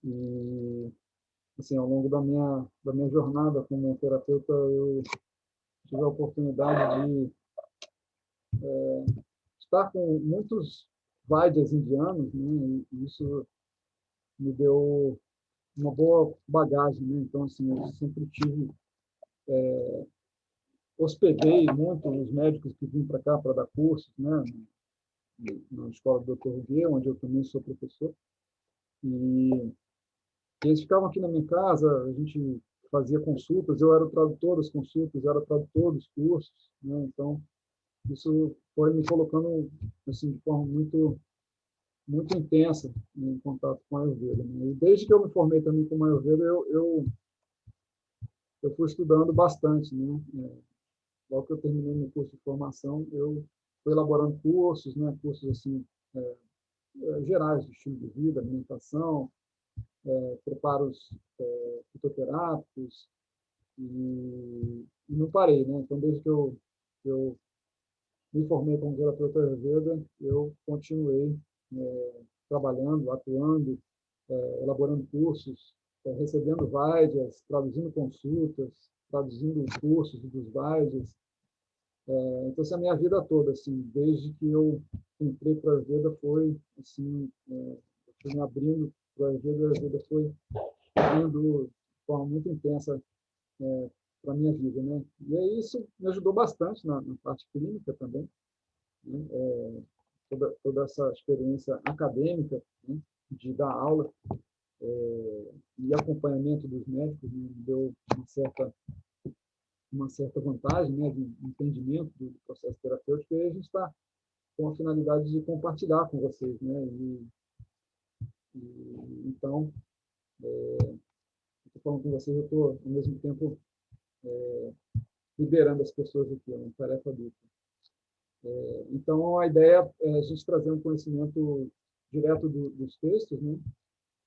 E, assim, ao longo da minha jornada como terapeuta, eu tive a oportunidade de estar com muitos vaidyas indianos, né? E isso me deu uma boa bagagem, né? Então, assim, eu sempre hospedei muito os médicos que vinham para cá para dar cursos, né? Na escola do Dr. Ruguê, onde eu também sou professor. E eles ficavam aqui na minha casa, a gente fazia consultas, eu era o tradutor das consultas, eu era o tradutor dos cursos, né? Então, isso foi me colocando assim, de forma muito intensa em contato com a Ayurveda, né? E desde que eu me formei também com a Ayurveda, eu fui estudando bastante, né? Logo que eu terminei meu curso de formação, eu fui elaborando cursos, né? Cursos assim, gerais de estilo de vida, alimentação, preparos fitoterápicos, e não parei, né? Então, desde que eu me formei como terapeuta Ayurveda, eu continuei trabalhando, atuando, elaborando cursos, recebendo vaidyas, traduzindo consultas, traduzindo cursos dos vaidyas. Então, essa é a minha vida toda, assim, desde que eu entrei para a Ayurveda, foi assim, eu fui me abrindo para a Ayurveda foi indo de forma muito intensa para a minha vida, né? E aí isso me ajudou bastante na parte clínica também, né? Toda essa experiência acadêmica, né? De dar aula e acompanhamento dos médicos, né? Me deu uma certa vantagem, né? De entendimento do processo terapêutico, e aí a gente está com a finalidade de compartilhar com vocês, né? Então, estou falando com vocês, eu estou, ao mesmo tempo, liderando as pessoas aqui, é uma tarefa dupla. Então, a ideia é a gente trazer um conhecimento direto dos textos, né?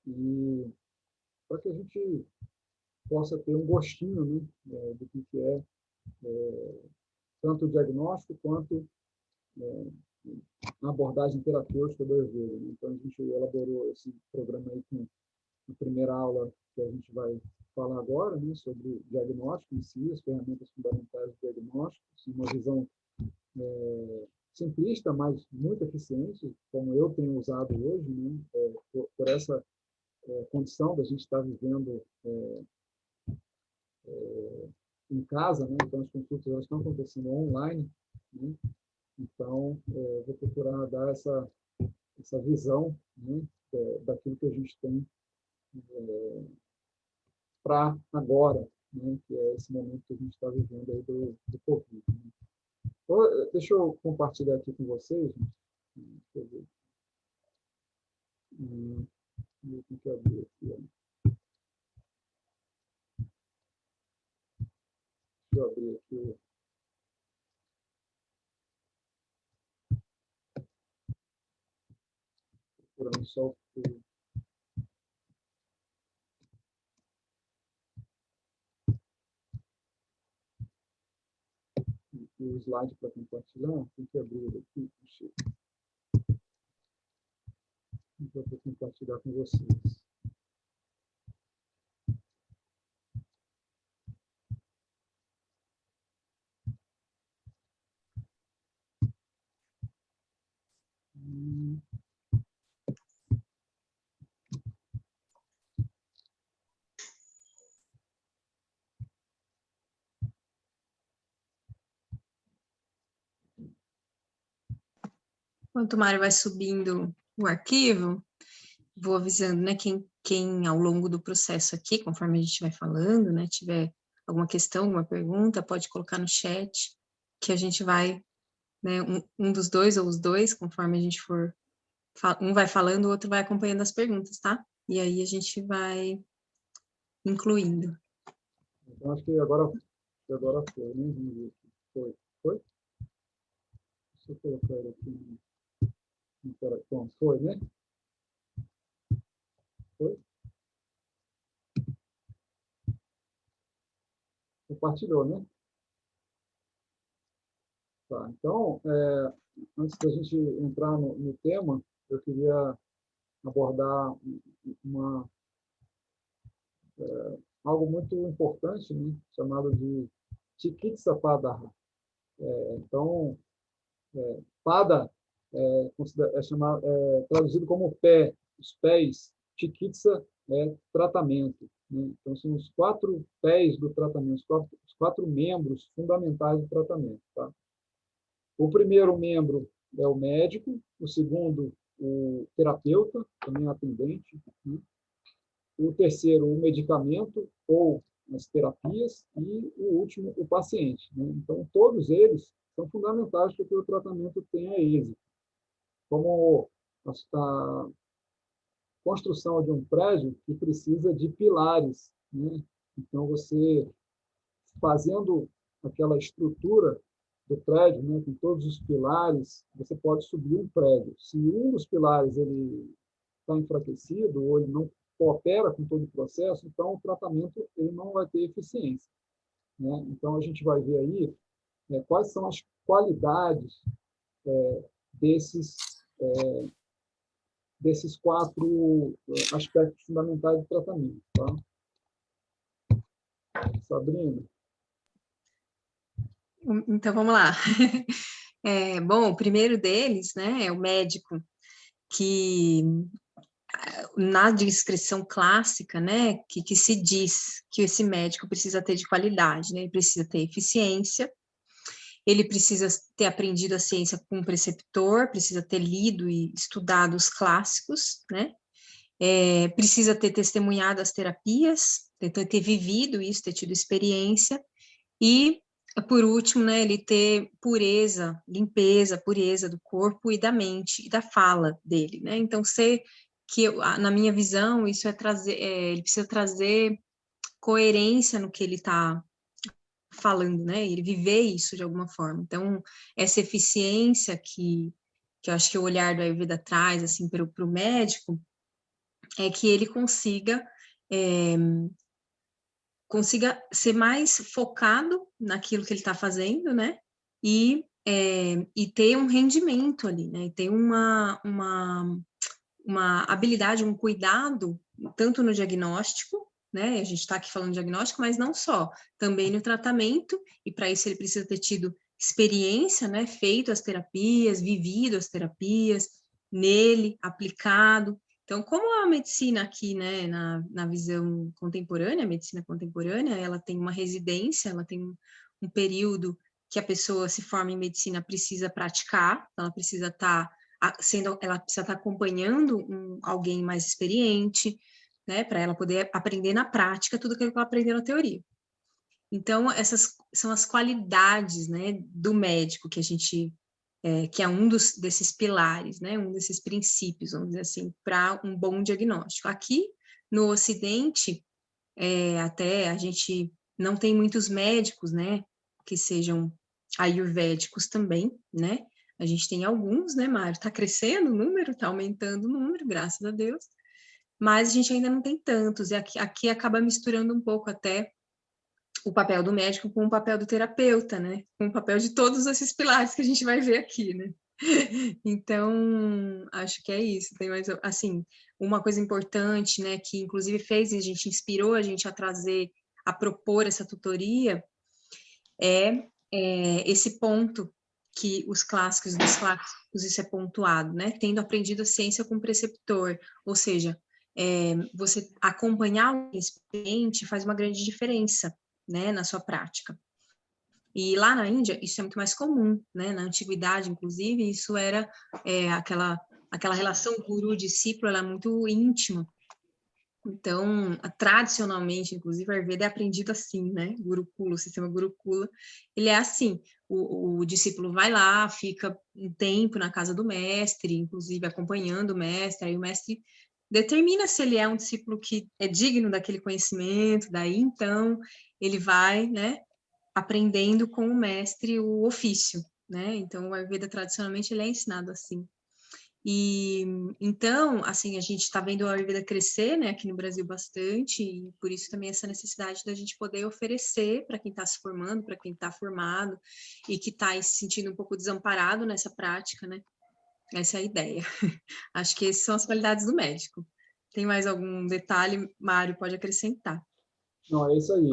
E para que a gente possa ter um gostinho, né? Do que é tanto o diagnóstico quanto a abordagem terapêutica do Ayurveda, né? Então, a gente elaborou esse programa aí com a primeira aula que a gente vai falar agora, né? Sobre diagnóstico em si, as ferramentas fundamentais do diagnóstico, assim, uma visão simplista, mas muito eficiente, como eu tenho usado hoje, né? Por essa condição da gente estar vivendo em casa, né? Então as consultas elas estão acontecendo online, né? Então vou procurar dar essa visão, né? Daquilo que a gente tem para agora, né? Que é esse momento que a gente está vivendo aí do Covid, né? Então, deixa eu compartilhar aqui com vocês. Deixa eu ver. Eu tenho que abrir aqui, ó. Deixa eu abrir aqui procurando só o slide para compartilhar. Tem que abrir ele aqui. Então, vou compartilhar com vocês. Enquanto o Mário vai subindo o arquivo, vou avisando, né, quem ao longo do processo aqui, conforme a gente vai falando, né, tiver alguma questão, alguma pergunta, pode colocar no chat, que a gente vai, né, um dos dois ou os dois, conforme a gente for, um vai falando, o outro vai acompanhando as perguntas, tá? E aí a gente vai incluindo. Então, acho que agora foi, né? Vamos ver aqui. Foi? Deixa eu colocar ele aqui no telefone. Foi, né? Foi? Compartilhou, né? Tá. Então, antes da gente entrar no tema, eu queria abordar uma algo muito importante, né, chamado de Chikitsa Pada. Então, Pada traduzido como pé, os pés. Chikitsa é tratamento, né? Então, são os 4 pés do tratamento, os quatro membros fundamentais do tratamento. Tá? O primeiro membro é o médico, o segundo, o terapeuta, também atendente, né? O terceiro, o medicamento ou as terapias, e o último, o paciente, né? Então, todos eles são fundamentais para que o tratamento tenha êxito. Como a construção de um prédio que precisa de pilares, né? Então, você fazendo aquela estrutura do prédio, né, com todos os pilares, você pode subir um prédio. Se um dos pilares ele está enfraquecido ou ele não coopera com todo o processo, então o tratamento ele não vai ter eficiência, né? Então a gente vai ver aí quais são as qualidades desses desses 4 aspectos fundamentais do tratamento, tá? Sabrina? Então, vamos lá. Bom, o primeiro deles, né, é o médico, que na descrição clássica, né, que se diz que esse médico precisa ter de qualidade, né, ele precisa ter eficiência, ele precisa ter aprendido a ciência com um preceptor, precisa ter lido e estudado os clássicos, né, precisa ter testemunhado as terapias, ter vivido isso, ter tido experiência, e, por último, né, ele ter pureza, limpeza, pureza do corpo e da mente e da fala dele, né? Então, na minha visão, isso é trazer, ele precisa trazer coerência no que ele está falando, né? Ele viver isso de alguma forma. Então, essa eficiência que eu acho que o olhar do Ayurveda traz, assim, para o médico, é que ele consiga ser mais focado naquilo que ele está fazendo, né? E ter um rendimento ali, né? E ter uma habilidade, um cuidado, tanto no diagnóstico, né? A gente está aqui falando de diagnóstico, mas não só, também no tratamento, e para isso ele precisa ter tido experiência, né? Feito as terapias, vivido as terapias, nele, aplicado. Então, como a medicina aqui, né, na visão contemporânea, a medicina contemporânea, ela tem uma residência, ela tem um período que a pessoa se forma em medicina precisa praticar, ela precisa estar ela precisa estar acompanhando alguém mais experiente, né, para ela poder aprender na prática tudo aquilo que ela aprendeu na teoria. Então, essas são as qualidades, né, do médico que a gente que é um desses pilares, né, um desses princípios, vamos dizer assim, para um bom diagnóstico. Aqui no Ocidente, até a gente não tem muitos médicos, né, que sejam ayurvédicos também, né? A gente tem alguns, né, Mário? Está crescendo o número, está aumentando o número, graças a Deus, mas a gente ainda não tem tantos, e aqui acaba misturando um pouco até o papel do médico com o papel do terapeuta, né? Com o papel de todos esses pilares que a gente vai ver aqui, né? Então, acho que é isso. Tem mais, assim, uma coisa importante, né, que inclusive inspirou a gente a trazer, a propor essa tutoria, esse ponto que os clássicos dos clássicos, isso é pontuado, né? Tendo aprendido a ciência com o preceptor, ou seja, você acompanhar o experiente faz uma grande diferença, né, na sua prática. E lá na Índia, isso é muito mais comum, né? Na antiguidade, inclusive, isso era aquela relação guru-discípulo, ela é muito íntima. Então, tradicionalmente, inclusive, a Ayurveda é aprendido assim, né? Gurukula, o sistema Gurukula, ele é assim. O discípulo vai lá, fica um tempo na casa do mestre, inclusive acompanhando o mestre, aí o mestre determina se ele é um discípulo que é digno daquele conhecimento, daí então ele vai, né, aprendendo com o mestre o ofício, né? Então, o Ayurveda tradicionalmente ele é ensinado assim. E então, assim, a gente está vendo a Ayurveda crescer, né, aqui no Brasil bastante, e por isso também essa necessidade da gente poder oferecer para quem está se formando, para quem está formado e que está se sentindo um pouco desamparado nessa prática, né? Essa é a ideia. Acho que essas são as qualidades do médico. Tem mais algum detalhe, Mário, pode acrescentar. Não, é isso aí.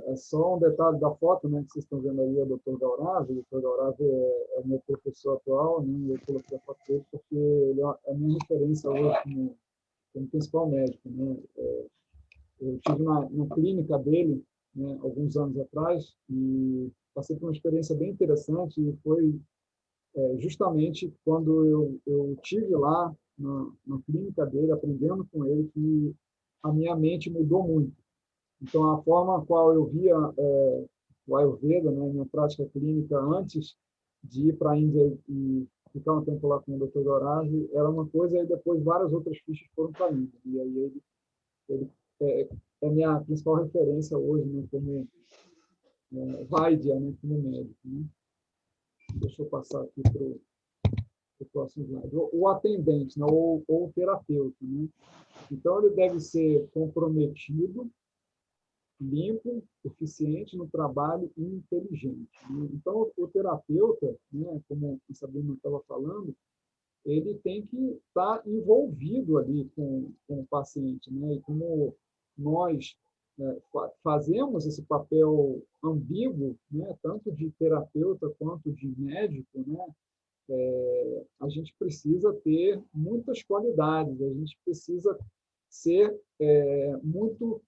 É só um detalhe da foto, né, que vocês estão vendo aí, é o Dr. Gaurav. O Dr. Gaurav é o meu professor atual, né, eu coloquei a foto dele porque ele é a minha referência hoje como principal médico. Né. Eu estive na clínica dele, né, alguns anos atrás, e passei por uma experiência bem interessante, e foi justamente quando eu tive lá na clínica dele, aprendendo com ele, que a minha mente mudou muito. Então, a forma qual eu via o Ayurveda, né, minha prática clínica, antes de ir para a Índia e ficar um tempo lá com o Dr. Gaurav, era uma coisa, e depois várias outras fichas foram para a Índia. E aí ele é a minha principal referência hoje, né, como Vaidya, né, como médico. Né? Deixa eu passar aqui para o próximo slide. O atendente, né, ou o terapeuta. Né? Então, ele deve ser comprometido, limpo, eficiente no trabalho e inteligente. Né? Então, o terapeuta, né, como a Sabrina estava falando, ele tem que estar envolvido ali com o paciente. Né? E como nós fazemos esse papel ambíguo, né, tanto de terapeuta quanto de médico, né, a gente precisa ter muitas qualidades, a gente precisa ser muito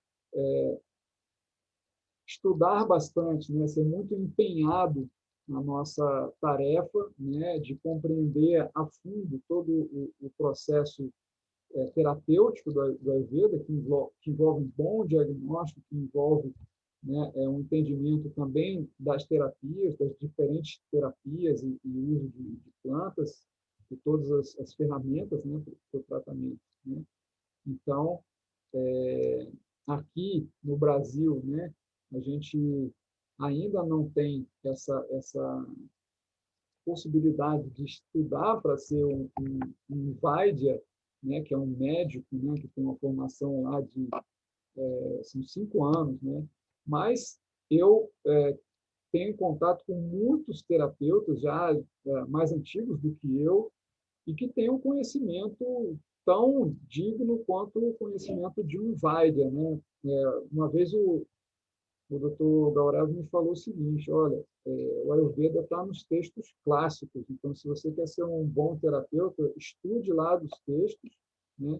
estudar bastante, né, ser muito empenhado na nossa tarefa, né, de compreender a fundo todo o processo terapêutico do Ayurveda, que envolve um bom diagnóstico, que envolve, né, um entendimento também das terapias, das diferentes terapias e uso de plantas e todas as ferramentas, né, para o tratamento. Né? Então, aqui no Brasil, né, a gente ainda não tem essa possibilidade de estudar para ser um Vaidya, né, que é um médico, né, que tem uma formação lá de são 5 anos, né, mas eu tenho contato com muitos terapeutas já mais antigos do que eu e que têm um conhecimento tão digno quanto o conhecimento de um Vaidya, né? Uma vez o Dr. Gaurav me falou o seguinte: olha, o Ayurveda está nos textos clássicos, então se você quer ser um bom terapeuta, estude lá dos textos, né?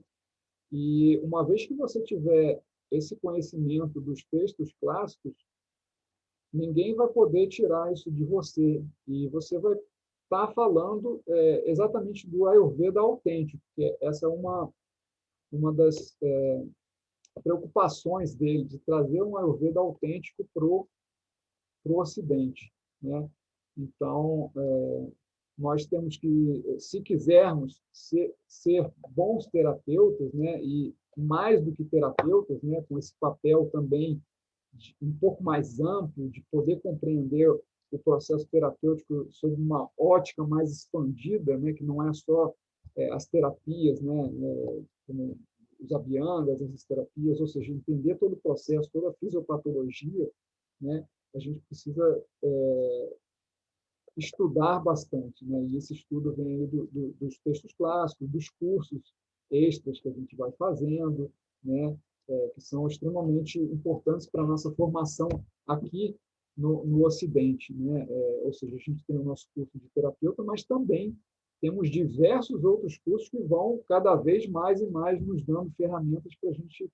E uma vez que você tiver esse conhecimento dos textos clássicos, ninguém vai poder tirar isso de você e você vai estar falando exatamente do Ayurveda autêntico, que essa é uma das preocupações dele, de trazer um Ayurveda autêntico para o Ocidente. Né? Então, nós temos que, se quisermos ser bons terapeutas, né, e mais do que terapeutas, né, com esse papel também um pouco mais amplo, de poder compreender o processo terapêutico sob uma ótica mais expandida, né, que não é só as terapias, né, como os abhyangas, as terapias, ou seja, entender todo o processo, toda a fisiopatologia, né, a gente precisa estudar bastante, né? E esse estudo vem dos textos clássicos, dos cursos extras que a gente vai fazendo, né? Que são extremamente importantes para a nossa formação aqui no Ocidente, né? Ou seja, a gente tem o nosso curso de terapeuta, mas também temos diversos outros cursos que vão cada vez mais e mais nos dando ferramentas para a gente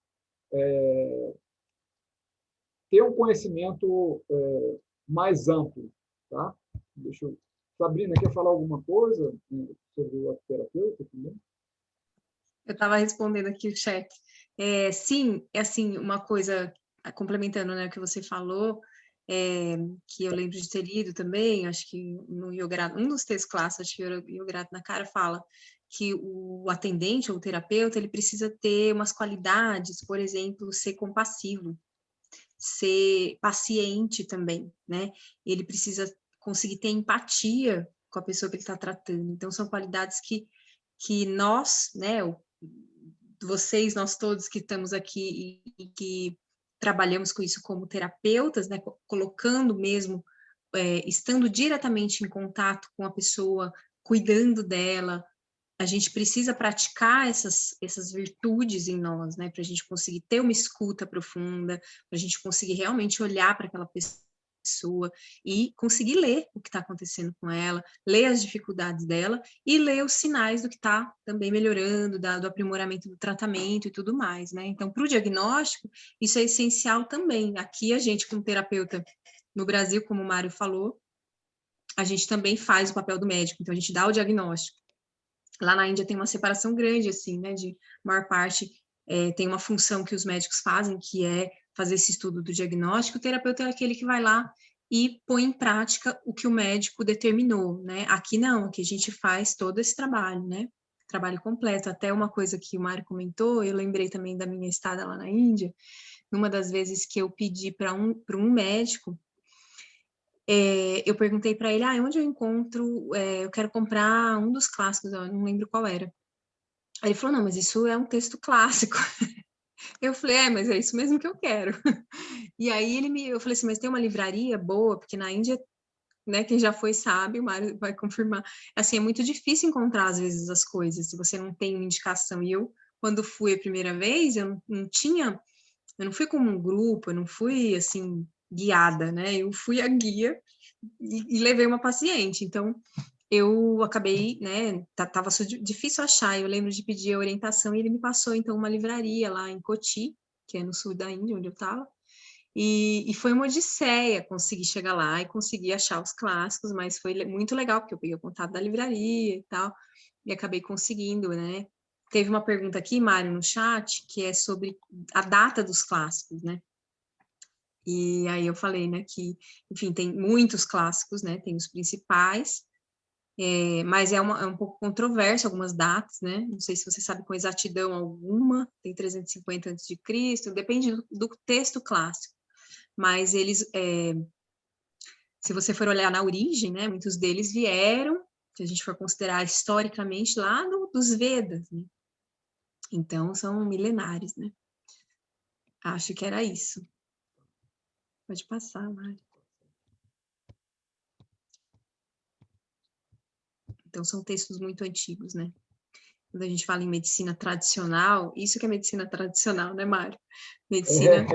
ter um conhecimento mais amplo, tá? Deixa eu... Sabrina, quer falar alguma coisa sobre o terapeuta também? Eu estava respondendo aqui o chat. Sim, é assim, uma coisa, complementando, né, o que você falou, que eu lembro de ter lido também, acho que no Yoga, um dos textos clássicos, acho que Yoga na Cara fala que o atendente ou o terapeuta, ele precisa ter umas qualidades, por exemplo, ser compassivo, ser paciente também, né? Ele precisa conseguir ter empatia com a pessoa que ele está tratando. Então, são qualidades que nós, né, vocês, nós todos que estamos aqui e que trabalhamos com isso como terapeutas, né, colocando mesmo, estando diretamente em contato com a pessoa, cuidando dela, a gente precisa praticar essas virtudes em nós, né, para a gente conseguir ter uma escuta profunda, para a gente conseguir realmente olhar para aquela pessoa e conseguir ler o que está acontecendo com ela, ler as dificuldades dela e ler os sinais do que está também melhorando, do aprimoramento do tratamento e tudo mais, né? Então, para o diagnóstico, isso é essencial também. Aqui, a gente, como terapeuta no Brasil, como o Mário falou, a gente também faz o papel do médico, então a gente dá o diagnóstico. Lá na Índia tem uma separação grande, assim, né, de maior parte tem uma função que os médicos fazem, que é fazer esse estudo do diagnóstico, o terapeuta é aquele que vai lá e põe em prática o que o médico determinou, né? Aqui não, aqui a gente faz todo esse trabalho, né? Trabalho completo. Até uma coisa que o Mário comentou, eu lembrei também da minha estada lá na Índia, numa das vezes que eu pedi para um médico, eu perguntei para ele, onde eu encontro, eu quero comprar um dos clássicos, eu não lembro qual era. Aí ele falou, não, mas isso é um texto clássico. Eu falei, mas é isso mesmo que eu quero. E aí eu falei assim, mas tem uma livraria boa, porque na Índia, né, quem já foi sabe, o Mário vai confirmar, assim, é muito difícil encontrar às vezes as coisas, se você não tem uma indicação. E eu, quando fui a primeira vez, eu não fui como um grupo, eu não fui, assim, guiada, né, eu fui a guia e levei uma paciente, então eu acabei, né, tava difícil achar, eu lembro de pedir a orientação e ele me passou, então, uma livraria lá em Koti, que é no sul da Índia, onde eu estava, e foi uma odisseia conseguir chegar lá e conseguir achar os clássicos, mas foi muito legal, porque eu peguei o contato da livraria e tal, e acabei conseguindo, né. Teve uma pergunta aqui, Mário, no chat, que é sobre a data dos clássicos, né, e aí eu falei, né, que, enfim, tem muitos clássicos, né, tem os principais, mas é um pouco controverso algumas datas, né? Não sei se você sabe com exatidão alguma, tem 350 a.C., depende do texto clássico, mas eles, se você for olhar na origem, né, muitos deles vieram, se a gente for considerar historicamente, lá dos Vedas, né? Então, são milenares, né? Acho que era isso. Pode passar, Mário. Então, são textos muito antigos, né? Quando a gente fala em medicina tradicional, isso que é medicina tradicional, né, Mário? Medicina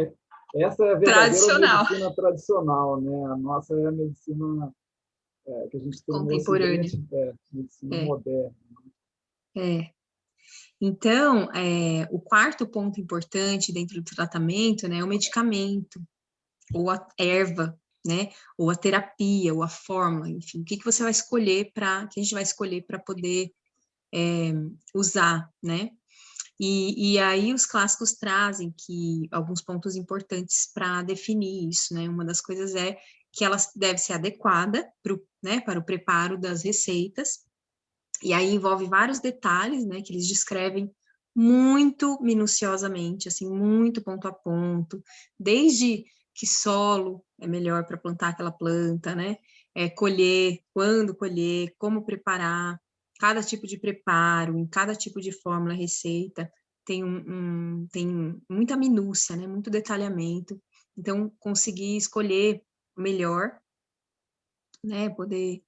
Essa é a verdadeira tradicional, medicina tradicional, né? A nossa é a medicina que a gente tem no contemporânea. Ocidente, medicina É, moderna. é. Então, o quarto ponto importante dentro do tratamento, né, é o medicamento, ou a erva, né, ou a terapia, ou a fórmula, enfim, o que você vai escolher que a gente vai escolher para poder usar, né? E aí os clássicos trazem alguns pontos importantes para definir isso, né? Uma das coisas é que ela deve ser adequada para o preparo das receitas, e aí envolve vários detalhes, né, que eles descrevem muito minuciosamente, assim, muito ponto a ponto, desde que solo é melhor para plantar aquela planta, né, colher, quando colher, como preparar, cada tipo de preparo, em cada tipo de fórmula, receita, tem muita minúcia, né, muito detalhamento, então conseguir escolher o melhor, né, poder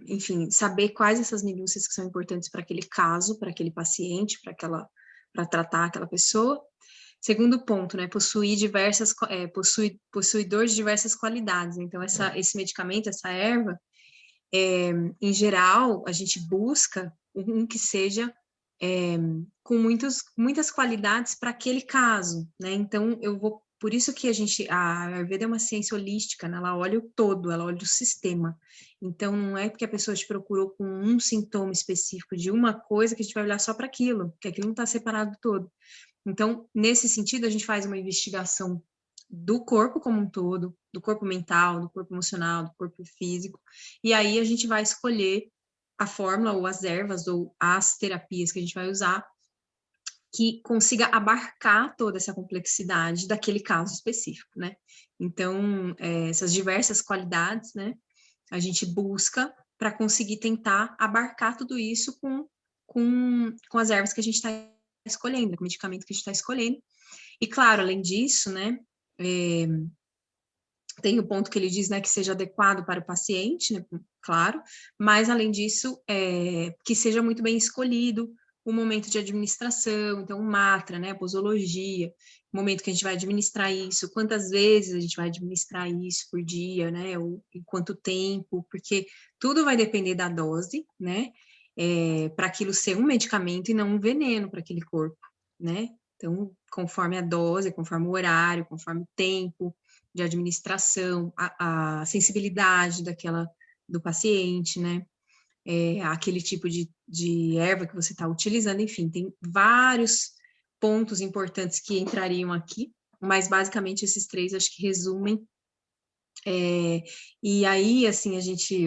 enfim, saber quais essas minúcias que são importantes para aquele caso, para aquele paciente, para tratar aquela pessoa. Segundo ponto, né, possuidor de diversas qualidades. Então, esse medicamento, essa erva, em geral, a gente busca um que seja com muitas qualidades para aquele caso, né? Então, por isso que a Ayurveda é uma ciência holística, né? Ela olha o todo, ela olha o sistema. Então, não é porque a pessoa te procurou com um sintoma específico de uma coisa que a gente vai olhar só para aquilo, porque aquilo não está separado do todo. Então, nesse sentido, a gente faz uma investigação do corpo como um todo, do corpo mental, do corpo emocional, do corpo físico, e aí a gente vai escolher a fórmula ou as ervas ou as terapias que a gente vai usar que consiga abarcar toda essa complexidade daquele caso específico, né? Então, essas diversas qualidades, né, a gente busca para conseguir tentar abarcar tudo isso com as ervas que a gente está escolhendo, com o medicamento que a gente está escolhendo. E, claro, além disso, né, tem o ponto que ele diz, né, que seja adequado para o paciente, né, claro, mas, além disso, que seja muito bem escolhido o momento de administração, então, o matra, né, a posologia, o momento que a gente vai administrar isso, quantas vezes a gente vai administrar isso por dia, né, ou em quanto tempo, porque tudo vai depender da dose, né, para aquilo ser um medicamento e não um veneno para aquele corpo, né, então, conforme a dose, conforme o horário, conforme o tempo de administração, a sensibilidade do paciente, né, aquele tipo de erva que você está utilizando, enfim, tem vários pontos importantes que entrariam aqui, mas basicamente esses três acho que resumem. E aí, assim,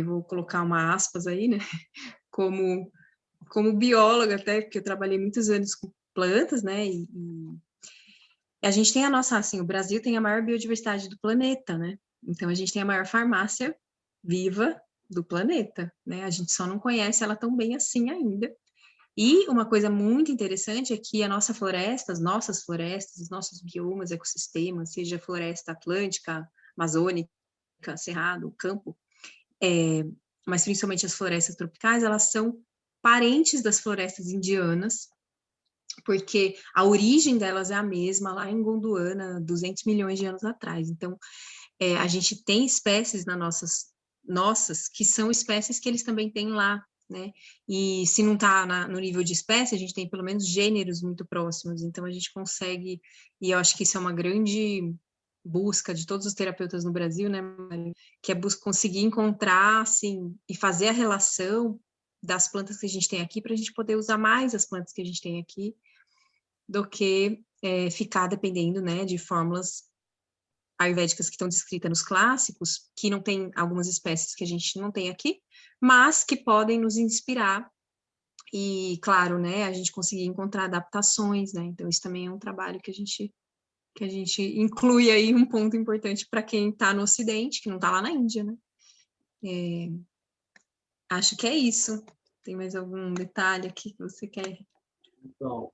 vou colocar uma aspas aí, né, como bióloga até, porque eu trabalhei muitos anos com plantas, né, e a gente tem assim, o Brasil tem a maior biodiversidade do planeta, né, então a gente tem a maior farmácia viva do planeta, né, a gente só não conhece ela tão bem assim ainda. E uma coisa muito interessante é que a nossa floresta, as nossas florestas, os nossos biomas, ecossistemas, seja floresta atlântica, amazônica, cerrado, campo, mas principalmente as florestas tropicais, elas são parentes das florestas indianas, porque a origem delas é a mesma lá em Gondwana, 200 milhões de anos atrás. Então, a gente tem espécies nossas que são espécies que eles também têm lá, né? E se não está no nível de espécie, a gente tem pelo menos gêneros muito próximos. Então, a gente consegue, e eu acho que isso é uma grande busca de todos os terapeutas no Brasil, né, Maria? Que é conseguir encontrar, assim, e fazer a relação das plantas que a gente tem aqui para a gente poder usar mais as plantas que a gente tem aqui do que ficar dependendo, né, de fórmulas ayurvédicas que estão descritas nos clássicos, que não tem algumas espécies que a gente não tem aqui, mas que podem nos inspirar e, claro, né, a gente conseguir encontrar adaptações, né, então isso também é um trabalho que a gente inclui aí um ponto importante para quem está no Ocidente, que não está lá na Índia, né. Acho que é isso. Tem mais algum detalhe aqui que você quer? Então,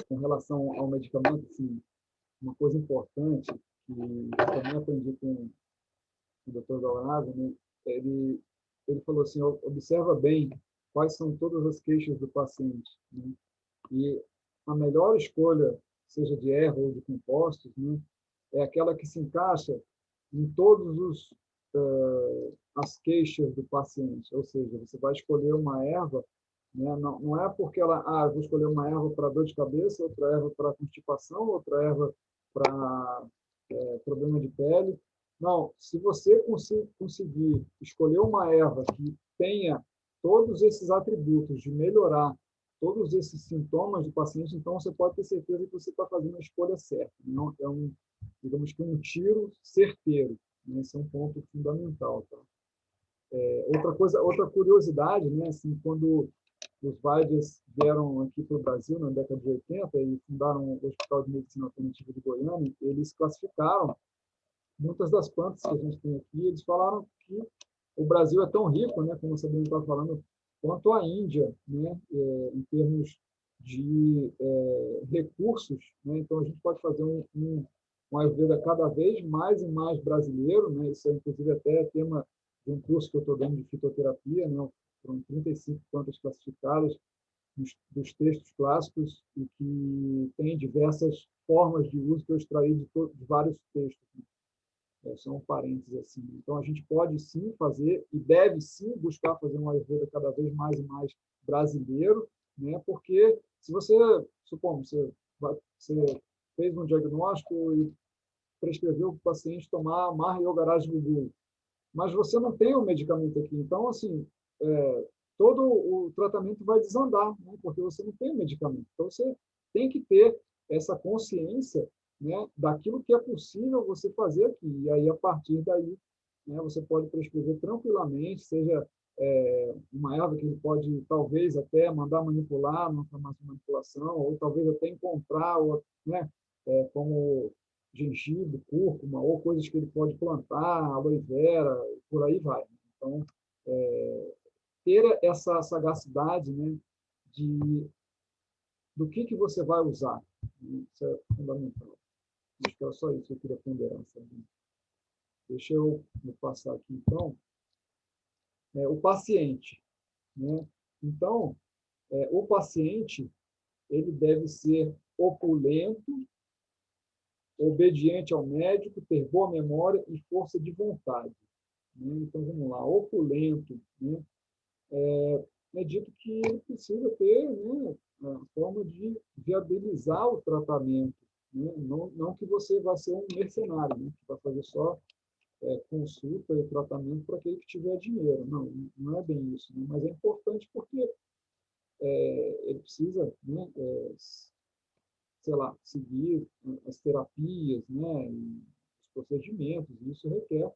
com relação ao medicamento, assim, uma coisa importante que eu também aprendi com o Dr. Galanato, né? ele falou assim, observa bem quais são todas as queixas do paciente, né? E a melhor escolha, seja de erva ou de compostos, né, é aquela que se encaixa em todos as queixas do paciente. Ou seja, você vai escolher uma erva, né, não é porque eu vou escolher uma erva para dor de cabeça, outra erva para constipação, outra erva para problema de pele. Não, se você conseguir escolher uma erva que tenha todos esses atributos de melhorar todos esses sintomas do paciente, então você pode ter certeza que você está fazendo a escolha certa. Não é digamos que um tiro certeiro. Né? Esse é um ponto fundamental. Tá? Outra curiosidade, né? Assim, quando os Vaidhas vieram aqui para o Brasil na década de 80 e fundaram o Hospital de Medicina Alternativa de Goiânia, eles classificaram muitas das plantas que a gente tem aqui. Eles falaram que o Brasil é tão rico, né, como a Sabrina estava falando, quanto a Índia, né, em termos de recursos. Né? Então, a gente pode fazer um Ayurveda cada vez mais e mais brasileiro. Né? Isso é, inclusive, até tema de um curso que eu estou dando de fitoterapia. Né? Foram 35 plantas classificadas dos textos clássicos e que tem diversas formas de uso que eu extraí de vários textos. São parênteses assim. Então, a gente pode sim fazer e deve sim buscar fazer um Ayurveda cada vez mais e mais brasileiro, né? Porque se você, supomos, você fez um diagnóstico e prescreveu para o paciente tomar Maha Yogaraj Guru, mas você não tem o medicamento aqui. Então, assim, todo o tratamento vai desandar, né? Porque você não tem o medicamento. Então, você tem que ter essa consciência, né, daquilo que é possível você fazer aqui. E aí, a partir daí, né, você pode prescrever tranquilamente, seja uma erva que ele pode, talvez, até mandar manipular numa farmácia de manipulação, ou talvez até encontrar, ou, né, como gengibre, cúrcuma, ou coisas que ele pode plantar, aloe vera, por aí vai. Então, ter essa sagacidade, né, do que você vai usar. Isso é fundamental. Acho que era só isso que eu queria ponderar, sabe? Deixa eu passar aqui, então. O paciente, né? Então, o paciente, ele deve ser opulento, obediente ao médico, ter boa memória e força de vontade, né? Então, vamos lá, opulento, né? É dito que ele precisa ter, né, a forma de viabilizar o tratamento, né? Não que você vá ser um mercenário, né, que vai fazer só consulta e tratamento para aquele que tiver dinheiro. Não, não é bem isso, né? Mas é importante porque ele precisa, né, sei lá, seguir as terapias, né, os procedimentos, e isso requer,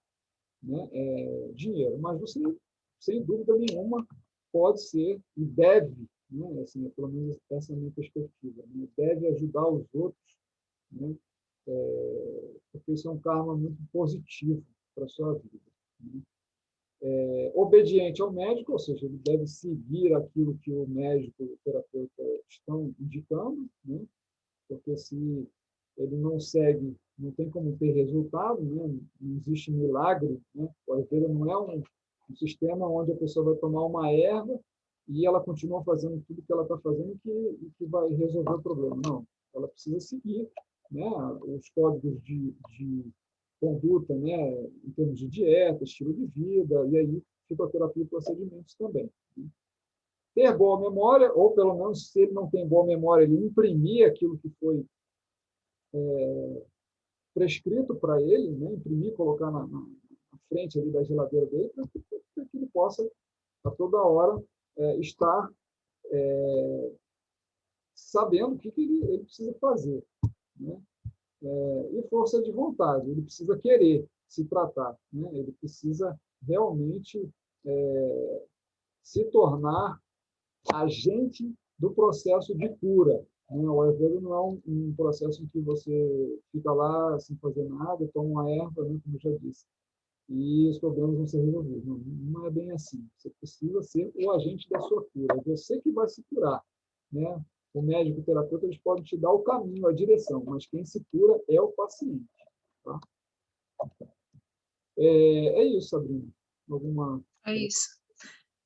né, dinheiro. Mas você, sem dúvida nenhuma, pode ser e deve, né, assim, pelo menos essa é a minha perspectiva, né, deve ajudar os outros, né, porque isso é um karma muito positivo para a sua vida, né? Obediente ao médico, ou seja, ele deve seguir aquilo que o médico e o terapeuta estão indicando, né? Porque se ele não segue, não tem como ter resultado, né? Não existe milagre, né? O Ayurveda não é um sistema onde a pessoa vai tomar uma erva e ela continua fazendo tudo que ela está fazendo e que vai resolver o problema. Não, ela precisa seguir, né, os códigos de conduta, né, em termos de dieta, estilo de vida, e aí fitoterapia e procedimentos também, né? Ter boa memória, ou pelo menos, se ele não tem boa memória, ele imprimir aquilo que foi prescrito para ele, né, imprimir, colocar na frente ali da geladeira dele, para que ele possa, a toda hora, estar sabendo o que ele precisa fazer, né? E força de vontade, ele precisa querer se tratar, né? Ele precisa realmente se tornar agente do processo de cura, né? O Ayurveda não é um processo em que você fica lá sem fazer nada, toma uma erva, né, como eu já disse, e os problemas vão ser resolvidos. Não, não é bem assim. Você precisa ser o agente da sua cura. É você que vai se curar, né? O médico e o terapeuta, eles podem te dar o caminho, a direção, mas quem se cura é o paciente. Tá? Isso, Sabrina. Alguma... É isso.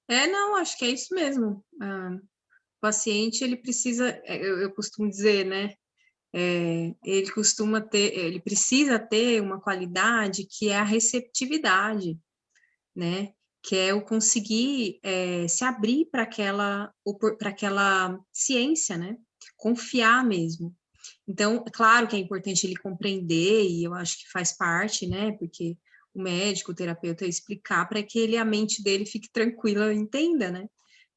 Não, acho que é isso mesmo. O paciente, ele precisa, eu costumo dizer, né? Ele precisa ter uma qualidade que é a receptividade, né? Que é o conseguir se abrir para aquela ciência, né? Confiar mesmo. Então, claro que é importante ele compreender, e eu acho que faz parte, né? Porque o médico, o terapeuta, explicar para que a mente dele fique tranquila, entenda, né?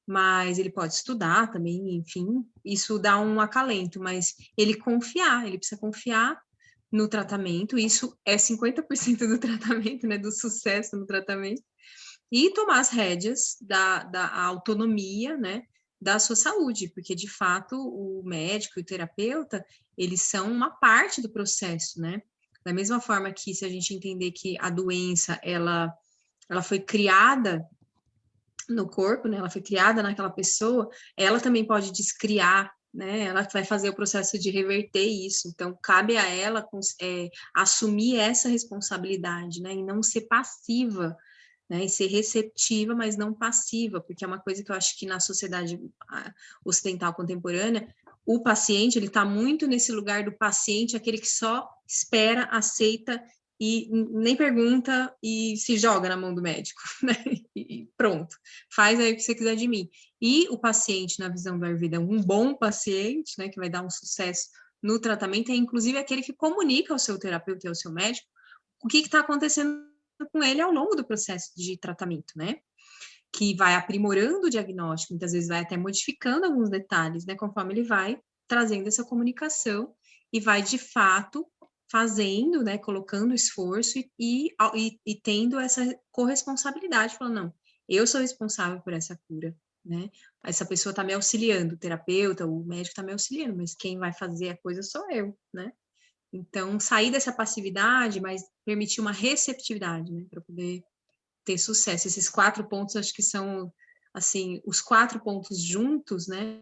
Mas ele pode estudar também, enfim, isso dá um acalento, mas ele precisa confiar no tratamento, isso é 50% do tratamento, né? Do sucesso no tratamento, e tomar as rédeas da autonomia, né, da sua saúde, porque de fato o médico e o terapeuta, eles são uma parte do processo, né? Da mesma forma que se a gente entender que a doença, ela foi criada no corpo, né? Ela foi criada naquela pessoa, ela também pode descriar, né? Ela vai fazer o processo de reverter isso. Então, cabe a ela assumir essa responsabilidade, né? E não ser passiva, né, e ser receptiva, mas não passiva, porque é uma coisa que eu acho que na sociedade ocidental contemporânea, o paciente, ele está muito nesse lugar do paciente, aquele que só espera, aceita e nem pergunta e se joga na mão do médico, né? E pronto, faz aí o que você quiser de mim. E o paciente, na visão do Ayurveda, um bom paciente, né, que vai dar um sucesso no tratamento, é inclusive aquele que comunica ao seu terapeuta e ao seu médico o que está acontecendo com ele ao longo do processo de tratamento, né? Que vai aprimorando o diagnóstico, muitas vezes vai até modificando alguns detalhes, né? Conforme ele vai trazendo essa comunicação e vai, de fato, fazendo, né? Colocando esforço e tendo essa corresponsabilidade, falando, não, eu sou responsável por essa cura, né? Essa pessoa está me auxiliando, o terapeuta, o médico está me auxiliando, mas quem vai fazer a coisa sou eu, né? Então, sair dessa passividade, mas permitir uma receptividade, né, para poder ter sucesso. Esses 4 pontos, acho que são, assim, os 4 pontos juntos, né,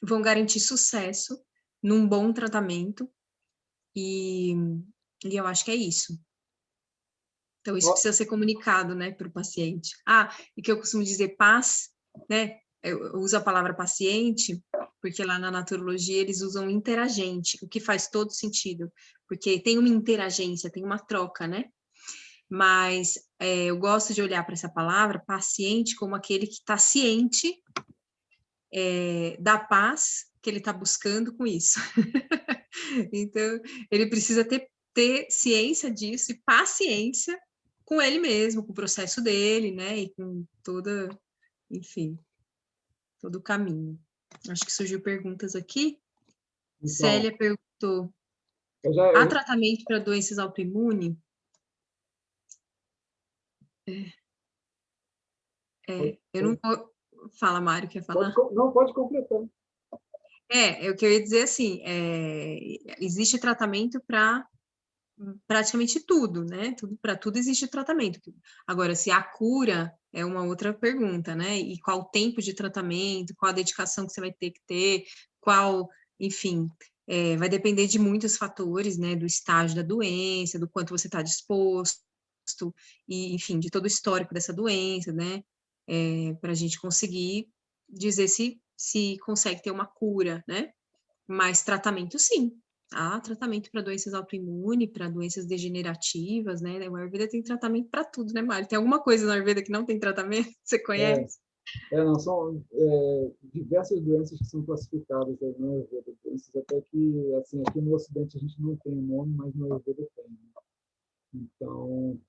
vão garantir sucesso num bom tratamento E eu acho que é isso. Então, isso Ó, precisa ser comunicado, né, para o paciente. E que eu costumo dizer paz, né? Eu uso a palavra paciente, porque lá na naturologia eles usam interagente, o que faz todo sentido, porque tem uma interagência, tem uma troca, né? Mas eu gosto de olhar para essa palavra, paciente, como aquele que está ciente da paz que ele está buscando com isso. Então, ele precisa ter ciência disso e paciência com ele mesmo, com o processo dele, né? E com toda, enfim, todo o caminho. Acho que surgiu perguntas aqui. então, Célia perguntou: eu já, há eu, tratamento para doenças autoimunes? Eu não vou. Fala, Mário, quer falar? não pode completar. Eu queria dizer assim: existe tratamento para praticamente tudo, né? Para tudo existe tratamento. Agora, se a cura é uma outra pergunta, né? E qual o tempo de tratamento, qual a dedicação que você vai ter que ter, enfim, vai depender de muitos fatores, né? Do estágio da doença, do quanto você está disposto, e, enfim, de todo o histórico dessa doença, né? Para a gente conseguir dizer se consegue ter uma cura, né? Mas tratamento, sim. Há tratamento para doenças autoimunes, para doenças degenerativas, né? O Ayurveda tem tratamento para tudo, né, Mário? Tem alguma coisa no Ayurveda que não tem tratamento? Você É, conhece? não, são diversas doenças que são classificadas aí no Ayurveda, doenças até que, assim, aqui no Ocidente a gente não tem nome, mas no Ayurveda tem. Né? Então,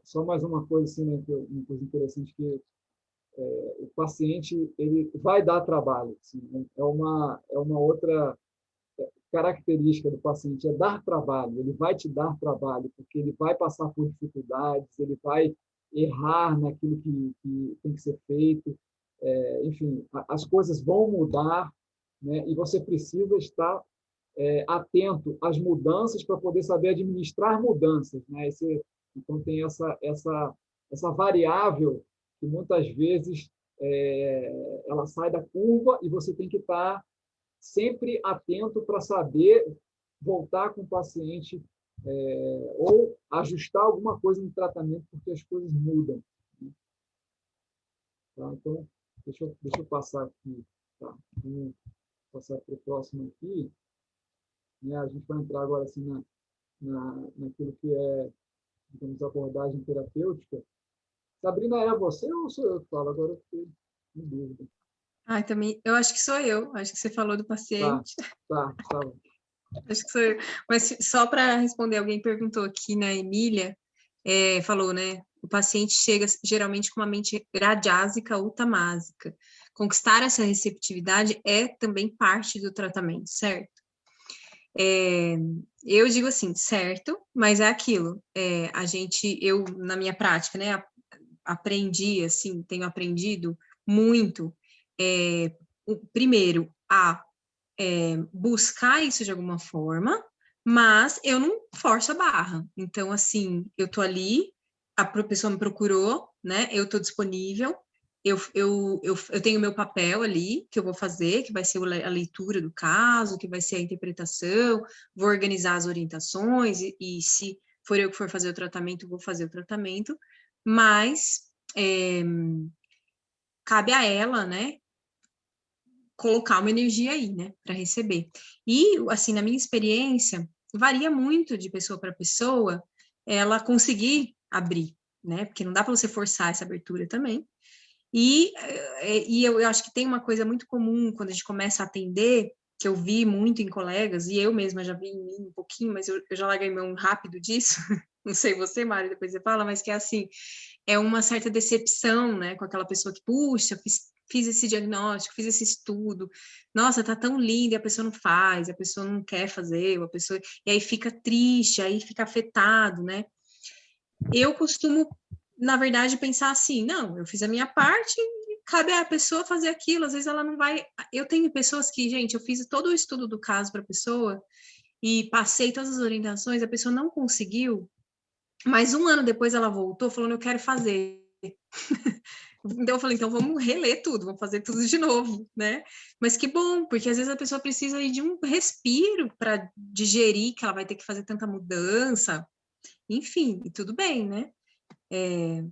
só mais uma coisa, assim, né, uma coisa interessante que o paciente ele vai dar trabalho. Assim, né? É uma outra característica do paciente, é dar trabalho. Ele vai te dar trabalho, porque ele vai passar por dificuldades, ele vai errar naquilo que tem que ser feito. Enfim, as coisas vão mudar, né? E você precisa estar atento às mudanças para poder saber administrar mudanças, né? Então tem essa variável que muitas vezes ela sai da curva e você tem que estar sempre atento para saber voltar com o paciente ou ajustar alguma coisa no tratamento porque as coisas mudam. Né? Tá? Então, deixa eu passar aqui. Tá? Vamos passar para o próximo aqui. Né? A gente vai entrar agora assim, naquilo que é, digamos, abordagem terapêutica. Sabrina, é você ou sou eu que falo? Agora eu fiquei em dúvida. Também, eu acho que sou eu. Acho que você falou do Tá, paciente. tá. Acho que sou eu. Mas só para responder, alguém perguntou aqui na Emília, falou, né? O paciente chega geralmente com uma mente radjásica ou tamásica. Conquistar essa receptividade é também parte do tratamento, certo? Eu digo assim, certo, mas é aquilo. Eu, na minha prática, né, aprendi, assim, tenho aprendido muito, primeiro, buscar isso de alguma forma, mas eu não forço a barra. Então, assim, eu tô ali, a pessoa me procurou, né? Eu tô disponível, eu tenho meu papel ali que eu vou fazer, que vai ser a leitura do caso, que vai ser a interpretação, vou organizar as orientações, e se for eu que for fazer o tratamento, vou fazer o tratamento, mas cabe a ela, né, colocar uma energia aí, né, para receber. E, assim, na minha experiência, varia muito de pessoa para pessoa ela conseguir abrir, né, porque não dá para você forçar essa abertura também. E eu acho que tem uma coisa muito comum quando a gente começa a atender, que eu vi muito em colegas, e eu mesma já vi em mim um pouquinho, mas eu já larguei mão rápido disso, não sei você, Mari, depois você fala, mas que é assim, é uma certa decepção, né, com aquela pessoa que, puxa, fiz esse diagnóstico, fiz esse estudo, nossa, tá tão lindo, e a pessoa não faz, a pessoa não quer fazer, a pessoa, e aí fica triste, aí fica afetado, né? Eu costumo, na verdade, pensar assim, não, eu fiz a minha parte, cabe à pessoa fazer aquilo, às vezes ela não vai, eu tenho pessoas que, gente, eu fiz todo o estudo do caso para a pessoa, e passei todas as orientações, a pessoa não conseguiu, mas um ano depois ela voltou falando, eu quero fazer. Então eu falei, então vamos reler tudo, vamos fazer tudo de novo, né? Mas que bom, porque às vezes a pessoa precisa aí de um respiro para digerir que ela vai ter que fazer tanta mudança, enfim, e tudo bem, né?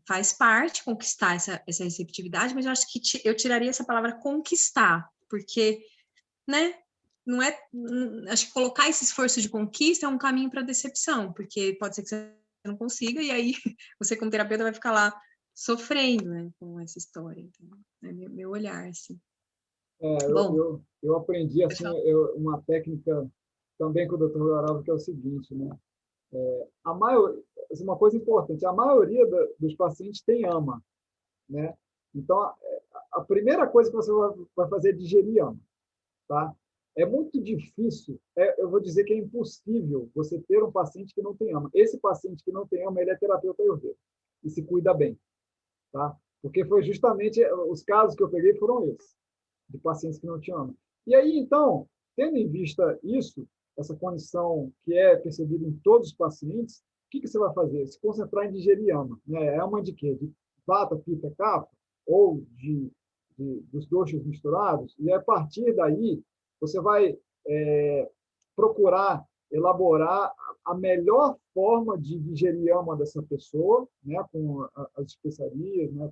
Faz parte conquistar essa receptividade, mas eu acho que eu tiraria essa palavra conquistar, porque, né? Não é, acho que colocar esse esforço de conquista é um caminho para decepção, porque pode ser que você não consiga, e aí você, como terapeuta, vai ficar lá sofrendo, né, com essa história. Então, é meu olhar, assim. Bom, Eu aprendi assim, uma técnica também com o Dr. Leonardo, que é o seguinte, né? Uma coisa importante, a maioria dos pacientes tem ama, né? Então, a primeira coisa que você vai fazer é digerir ama, tá? É muito difícil, eu vou dizer que é impossível você ter um paciente que não tem ama. Esse paciente que não tem ama, ele é terapeuta ayurveda e se cuida bem, tá? Porque foi justamente os casos que eu peguei foram esses, de pacientes que não tinham ama. E aí, então, tendo em vista isso, essa condição que é percebida em todos os pacientes, o que você vai fazer? Se concentrar em digerir ama, né? Ama de quê? De vata, pitta, kapha, ou dos doshas misturados, e a partir daí você vai procurar elaborar a melhor forma de digerir ama dessa pessoa, né, com as especiarias, né,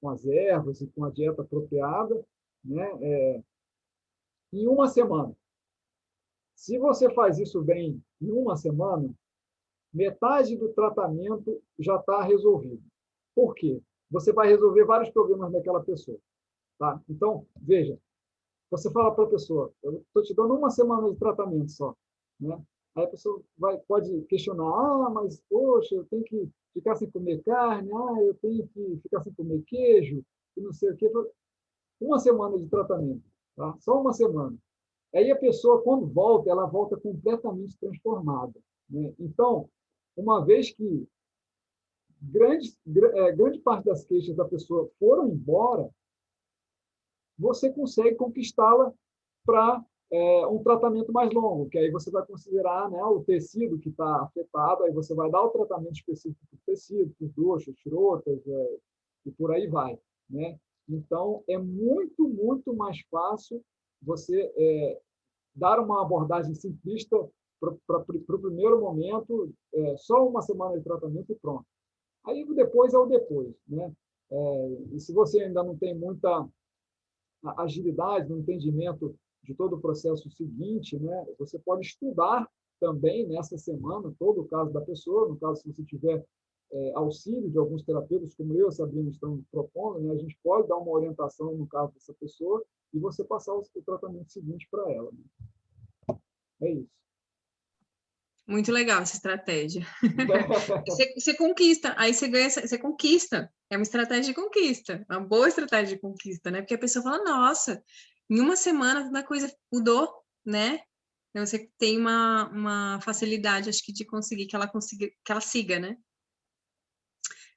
com as ervas e com a dieta apropriada, né, em uma semana. Se você faz isso bem em uma semana, metade do tratamento já está resolvido. Por quê? Você vai resolver vários problemas daquela pessoa. Tá? Então, veja, você fala para a pessoa, eu estou te dando uma semana de tratamento só. Né? Aí a pessoa pode questionar, mas, poxa, eu tenho que ficar sem comer carne, eu tenho que ficar sem comer queijo, e não sei o quê. Uma semana de tratamento, tá? Só uma semana. Aí a pessoa, quando volta, ela volta completamente transformada. Né? Então, uma vez que grande parte das queixas da pessoa foram embora, você consegue conquistá-la para um tratamento mais longo, que aí você vai considerar, né, o tecido que está afetado, aí você vai dar o tratamento específico para o tecido, para os doxas, tirotas, e por aí vai. Né? Então, é muito, muito mais fácil você dar uma abordagem simplista para o primeiro momento, só uma semana de tratamento e pronto. Aí depois é o depois. Né? E se você ainda não tem muita agilidade no entendimento de todo o processo seguinte, né, você pode estudar também nessa semana todo o caso da pessoa, no caso, se você tiver auxílio de alguns terapeutas, como eu e a Sabrina estamos propondo, né, a gente pode dar uma orientação no caso dessa pessoa e você passar o tratamento seguinte para ela. Né? É isso. Muito legal essa estratégia. Você conquista, aí você ganha, você conquista. É uma estratégia de conquista, uma boa estratégia de conquista, né? Porque a pessoa fala, nossa, em uma semana toda a coisa mudou, né? Então você tem uma facilidade, acho que, de conseguir que ela siga, né?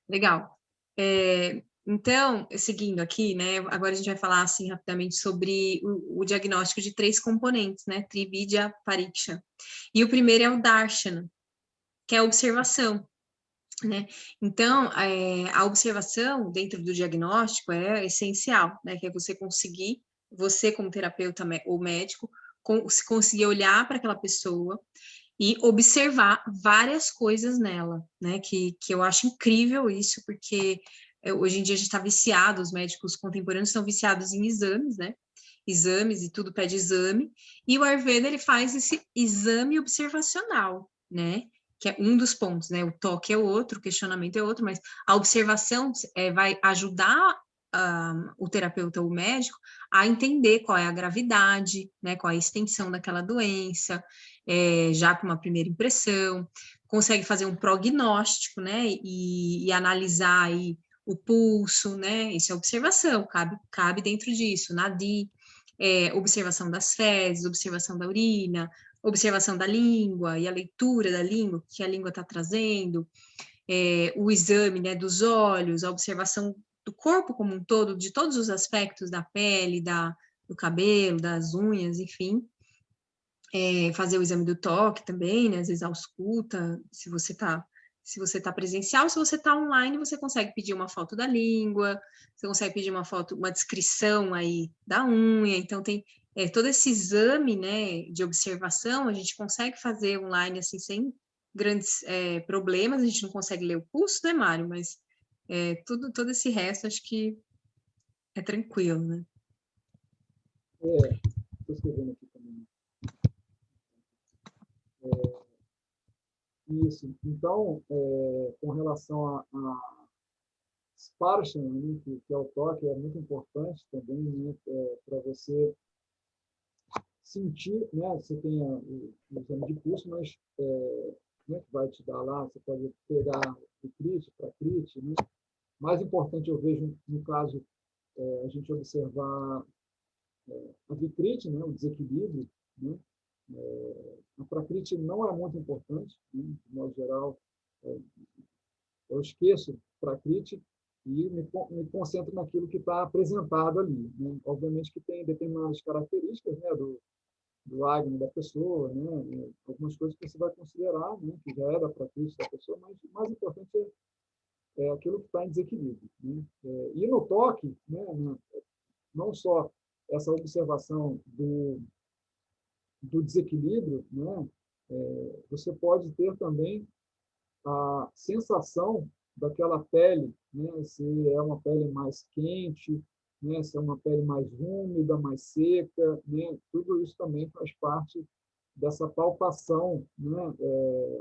Legal. Então, seguindo aqui, né? Agora a gente vai falar assim rapidamente sobre o diagnóstico de 3 componentes, né? Trividya Pariksha. E o primeiro é o Darshana, que é a observação, né? Então, a observação dentro do diagnóstico é essencial, né? Que é você conseguir, você como terapeuta ou médico, conseguir olhar para aquela pessoa e observar várias coisas nela, né? Que eu acho incrível isso, porque hoje em dia a gente está viciado, os médicos contemporâneos estão viciados em exames, né? Exames e tudo pede exame, e o Ayurveda ele faz esse exame observacional, né? Que é um dos pontos, né? O toque é outro, o questionamento é outro, mas a observação vai ajudar o terapeuta ou o médico a entender qual é a gravidade, né? Qual é a extensão daquela doença, já com uma primeira impressão, consegue fazer um prognóstico, né? E analisar aí o pulso, né? Isso é observação, cabe dentro disso, nadi, observação das fezes, observação da urina, observação da língua e a leitura da língua, que a língua está trazendo, o exame, né, dos olhos, a observação do corpo como um todo, de todos os aspectos da pele, do cabelo, das unhas, enfim. Fazer o exame do toque também, né, às vezes a ausculta, se você está se você está presencial, se você está online, você consegue pedir uma foto da língua, você consegue pedir uma foto, uma descrição aí da unha, então tem todo esse exame, né, de observação, a gente consegue fazer online, assim, sem grandes problemas, a gente não consegue ler o pulso, né, Mário? Mas todo esse resto, acho que é tranquilo, né? Estou escrevendo aqui também. Isso. Então, com relação a Sparshan, né, que é o toque, é muito importante também, né, para você sentir, né, você tem o exame de pulso, mas né, que vai te dar lá, você pode pegar o CRIT para CRIT, né? Mais importante eu vejo, no caso, a gente observar a vicrit, né, o desequilíbrio, né? A pracrite não é muito importante, né? De modo geral, eu esqueço pracrite e me concentro naquilo que está apresentado ali, né? Obviamente que tem determinadas características, né, do acne da pessoa, né? Algumas coisas que você vai considerar, né, que já é da pracrite da pessoa, mas o mais importante é aquilo que está em desequilíbrio, né? E no toque, né, não só essa observação do desequilíbrio, né, você pode ter também a sensação daquela pele, né, se é uma pele mais quente, né, se é uma pele mais úmida, mais seca, né, tudo isso também faz parte dessa palpação, né,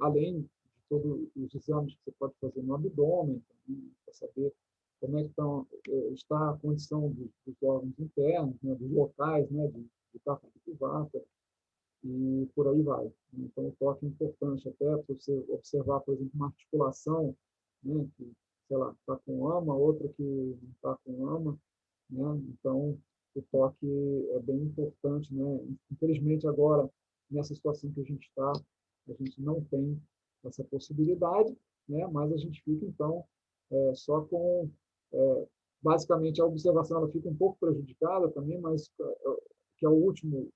além de todos os exames que você pode fazer no abdômen, para saber como é que está a condição dos órgãos internos, né, dos locais, né, de Kapha Vata, e por aí vai. Então, o toque é importante até para você observar, por exemplo, uma articulação, né, que, sei lá, está com ama, outra que não está com ama, né? Então, o toque é bem importante, né? Infelizmente, agora, nessa situação que a gente está, a gente não tem essa possibilidade, né? Mas a gente fica, então, só com... basicamente, a observação ela fica um pouco prejudicada também, mas que é o último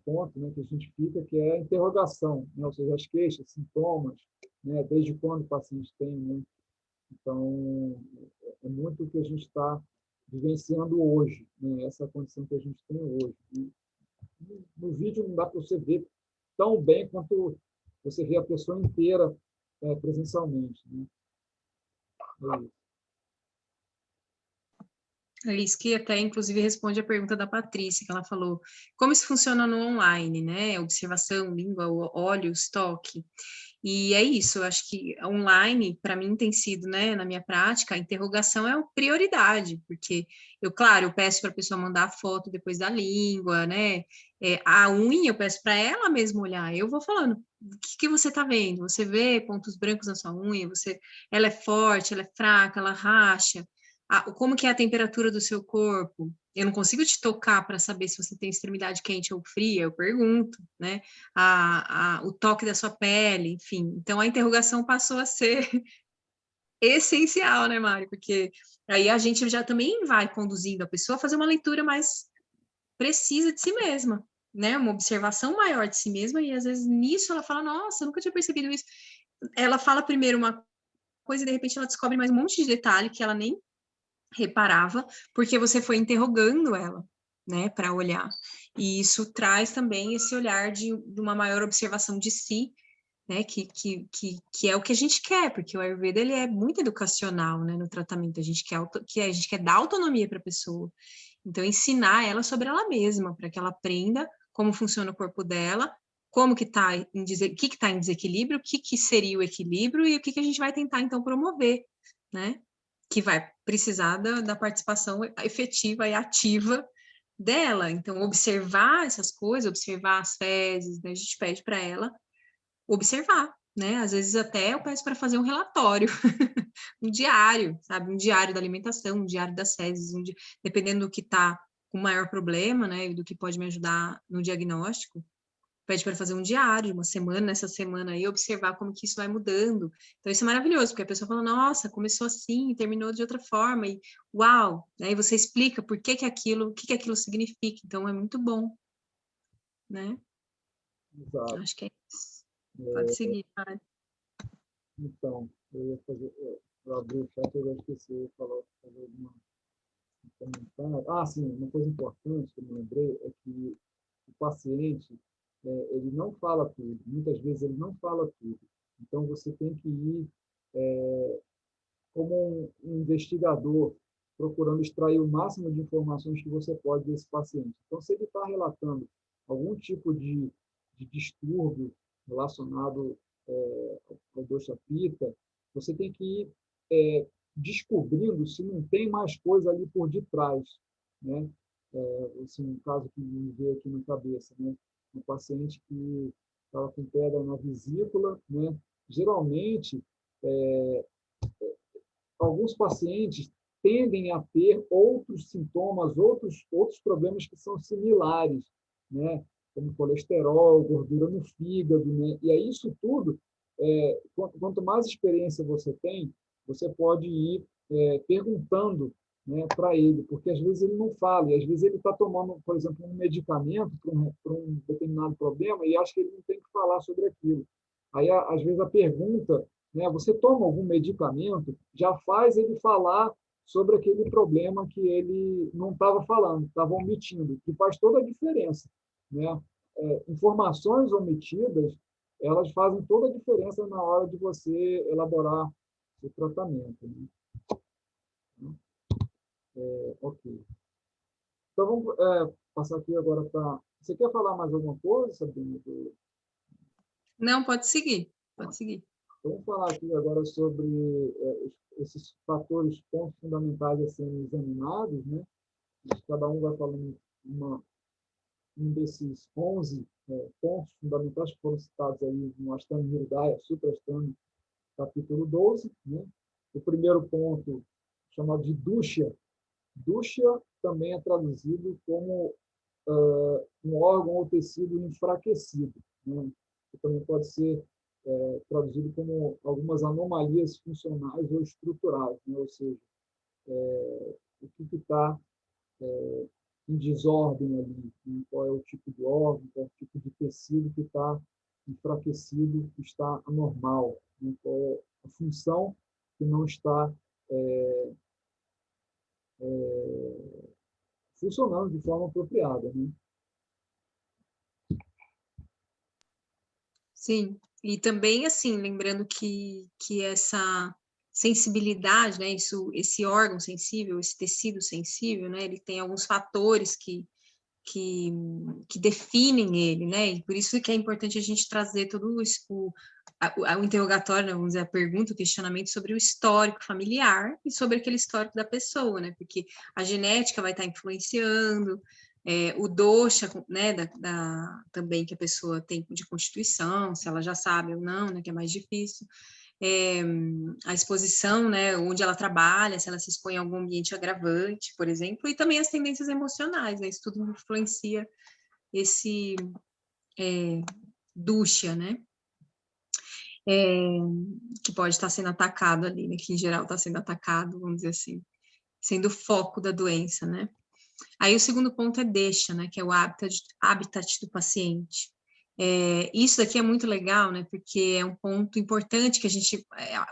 ponto, né, que a gente fica, que é a interrogação, né? Ou seja, as queixas, sintomas, né? Desde quando o paciente tem, né? Então, é muito o que a gente está vivenciando hoje, né? Essa condição que a gente tem hoje. E no vídeo não dá para você ver tão bem quanto você vê a pessoa inteira presencialmente, né? É isso. É isso que até, inclusive, responde a pergunta da Patrícia, que ela falou, como isso funciona no online, né? Observação, língua, olhos, toque. E é isso, eu acho que online, para mim, tem sido, né, na minha prática, a interrogação é uma prioridade, porque claro, eu peço para a pessoa mandar a foto depois da língua, né? A unha, eu peço para ela mesma olhar, eu vou falando, o que você está vendo? Você vê pontos brancos na sua unha? Ela é forte, ela é fraca, ela racha? Como que é a temperatura do seu corpo? Eu não consigo te tocar para saber se você tem extremidade quente ou fria, eu pergunto, né? O toque da sua pele, enfim. Então, a interrogação passou a ser essencial, né, Mário? Porque aí a gente já também vai conduzindo a pessoa a fazer uma leitura mais precisa de si mesma, né? Uma observação maior de si mesma, e às vezes nisso ela fala, nossa, eu nunca tinha percebido isso. Ela fala primeiro uma coisa e de repente ela descobre mais um monte de detalhe que ela nem reparava, porque você foi interrogando ela, né, para olhar. E isso traz também esse olhar de uma maior observação de si, né, que é o que a gente quer, porque o Ayurveda ele é muito educacional, né, no tratamento. A gente quer dar autonomia para a pessoa. Então, ensinar ela sobre ela mesma, para que ela aprenda como funciona o corpo dela, como que está o que está em desequilíbrio, o que seria o equilíbrio e o que a gente vai tentar, então, promover, né? Que vai precisar da participação efetiva e ativa dela. Então, observar essas coisas, observar as fezes, né? A gente pede para ela observar, né? Às vezes até eu peço para fazer um relatório, um diário, sabe? Um diário da alimentação, um diário das fezes, dependendo do que está com maior problema, né? E do que pode me ajudar no diagnóstico. Pede para fazer um diário, uma semana, nessa semana aí, observar como que isso vai mudando. Então, isso é maravilhoso, porque a pessoa fala, nossa, começou assim, terminou de outra forma, e uau! Aí você explica por que aquilo, o que aquilo significa. Então, é muito bom, né? Exato. Acho que é isso. Pode seguir, Mário. Então, eu ia fazer, eu abri o chat, eu já esqueci, eu ia fazer alguma comentário. Ah, sim, uma coisa importante que eu me lembrei é que o paciente, ele não fala tudo, muitas vezes ele não fala tudo. Então, você tem que ir como um investigador, procurando extrair o máximo de informações que você pode desse paciente. Então, se ele está relatando algum tipo de distúrbio relacionado ao dosha pitta, você tem que ir descobrindo se não tem mais coisa ali por detrás, né? Assim, um caso que me veio aqui na cabeça, né? Um paciente que estava com pedra na vesícula, né? Geralmente, alguns pacientes tendem a ter outros sintomas, outros problemas que são similares, né? Como colesterol, gordura no fígado, né? E aí isso tudo, quanto mais experiência você tem, você pode ir perguntando, né, para ele, porque às vezes ele não fala, e às vezes ele está tomando, por exemplo, um medicamento para um determinado problema e acha que ele não tem que falar sobre aquilo. Aí, às vezes, a pergunta, né, você toma algum medicamento, já faz ele falar sobre aquele problema que ele não estava falando, estava omitindo, que faz toda a diferença, né? Informações omitidas, elas fazem toda a diferença na hora de você elaborar o tratamento, né? Ok. Então, vamos passar aqui agora para... Você quer falar mais alguma coisa, Sabrina? Não, pode seguir, pode seguir. Vamos falar aqui agora sobre esses fatores, pontos fundamentais a serem examinados, né? Cada um vai falando um desses 11 pontos fundamentais que foram citados aí no Ashtanga Hridaya, Suprasthana, capítulo 12, né? O primeiro ponto, chamado de Dusha. Dusha também é traduzido como um órgão ou tecido enfraquecido, né? Que também pode ser traduzido como algumas anomalias funcionais ou estruturais, né? Ou seja, o que está em desordem ali, né? Qual é o tipo de órgão, qual é o tipo de tecido que está enfraquecido, que está anormal, né? Qual é a função que não está funcionando de forma apropriada, né? Sim, e também, assim, lembrando que essa sensibilidade, né, esse órgão sensível, esse tecido sensível, né, ele tem alguns fatores que, que definem ele, né, e por isso que é importante a gente trazer todo o interrogatório, né, vamos dizer, a pergunta, o questionamento sobre o histórico familiar e sobre aquele histórico da pessoa, né, porque a genética vai estar influenciando, o dosha, né, também que a pessoa tem de constituição, se ela já sabe ou não, né, que é mais difícil, a exposição, né, onde ela trabalha, se ela se expõe a algum ambiente agravante, por exemplo, e também as tendências emocionais, né, isso tudo influencia esse dusha, né, que pode estar sendo atacado ali, né, que em geral está sendo atacado, vamos dizer assim, sendo o foco da doença, né. Aí o segundo ponto é deixa, né, que é o habitat do paciente. Isso daqui é muito legal, né, porque é um ponto importante que a gente,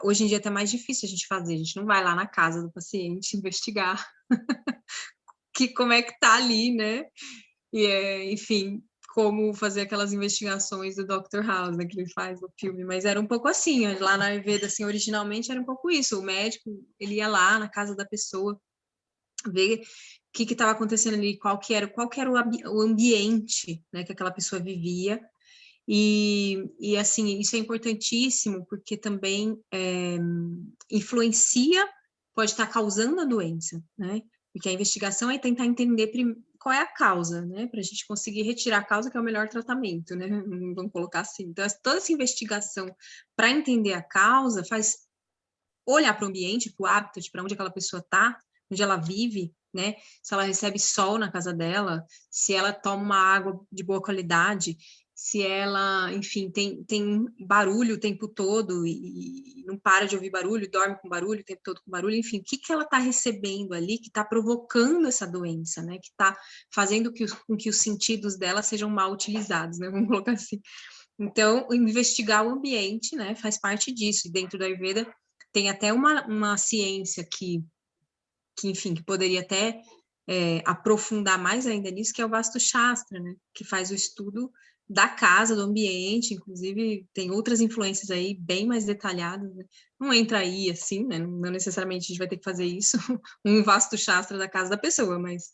hoje em dia é até mais difícil a gente fazer, a gente não vai lá na casa do paciente investigar como é que tá ali, né, e enfim, como fazer aquelas investigações do Dr. House, né, que ele faz no filme, mas era um pouco assim, lá na Ayurveda, assim, originalmente era um pouco isso, o médico, ele ia lá na casa da pessoa, ver o que estava acontecendo ali, qual que era o ambiente, né, que aquela pessoa vivia, e assim, isso é importantíssimo, porque também influencia, pode estar causando a doença, né, porque a investigação é tentar entender qual é a causa, né, para a gente conseguir retirar a causa, que é o melhor tratamento, né, vamos colocar assim. Então, toda essa investigação para entender a causa faz olhar para o ambiente, para o habitat, para onde aquela pessoa está, onde ela vive, né? Se ela recebe sol na casa dela, se ela toma uma água de boa qualidade, se ela, enfim, tem barulho o tempo todo e não para de ouvir barulho, dorme com barulho o tempo todo com barulho, enfim, o que ela está recebendo ali que está provocando essa doença, né? Que está fazendo com que os sentidos dela sejam mal utilizados, né? Vamos colocar assim. Então, investigar o ambiente, né, faz parte disso. E dentro da Ayurveda, tem até uma ciência que, enfim, que poderia até aprofundar mais ainda nisso, que é o Vastu Shastra, né? Que faz o estudo da casa, do ambiente, inclusive tem outras influências aí bem mais detalhadas, né? Não entra aí assim, né? Não necessariamente a gente vai ter que fazer isso, um Vastu Shastra da casa da pessoa, mas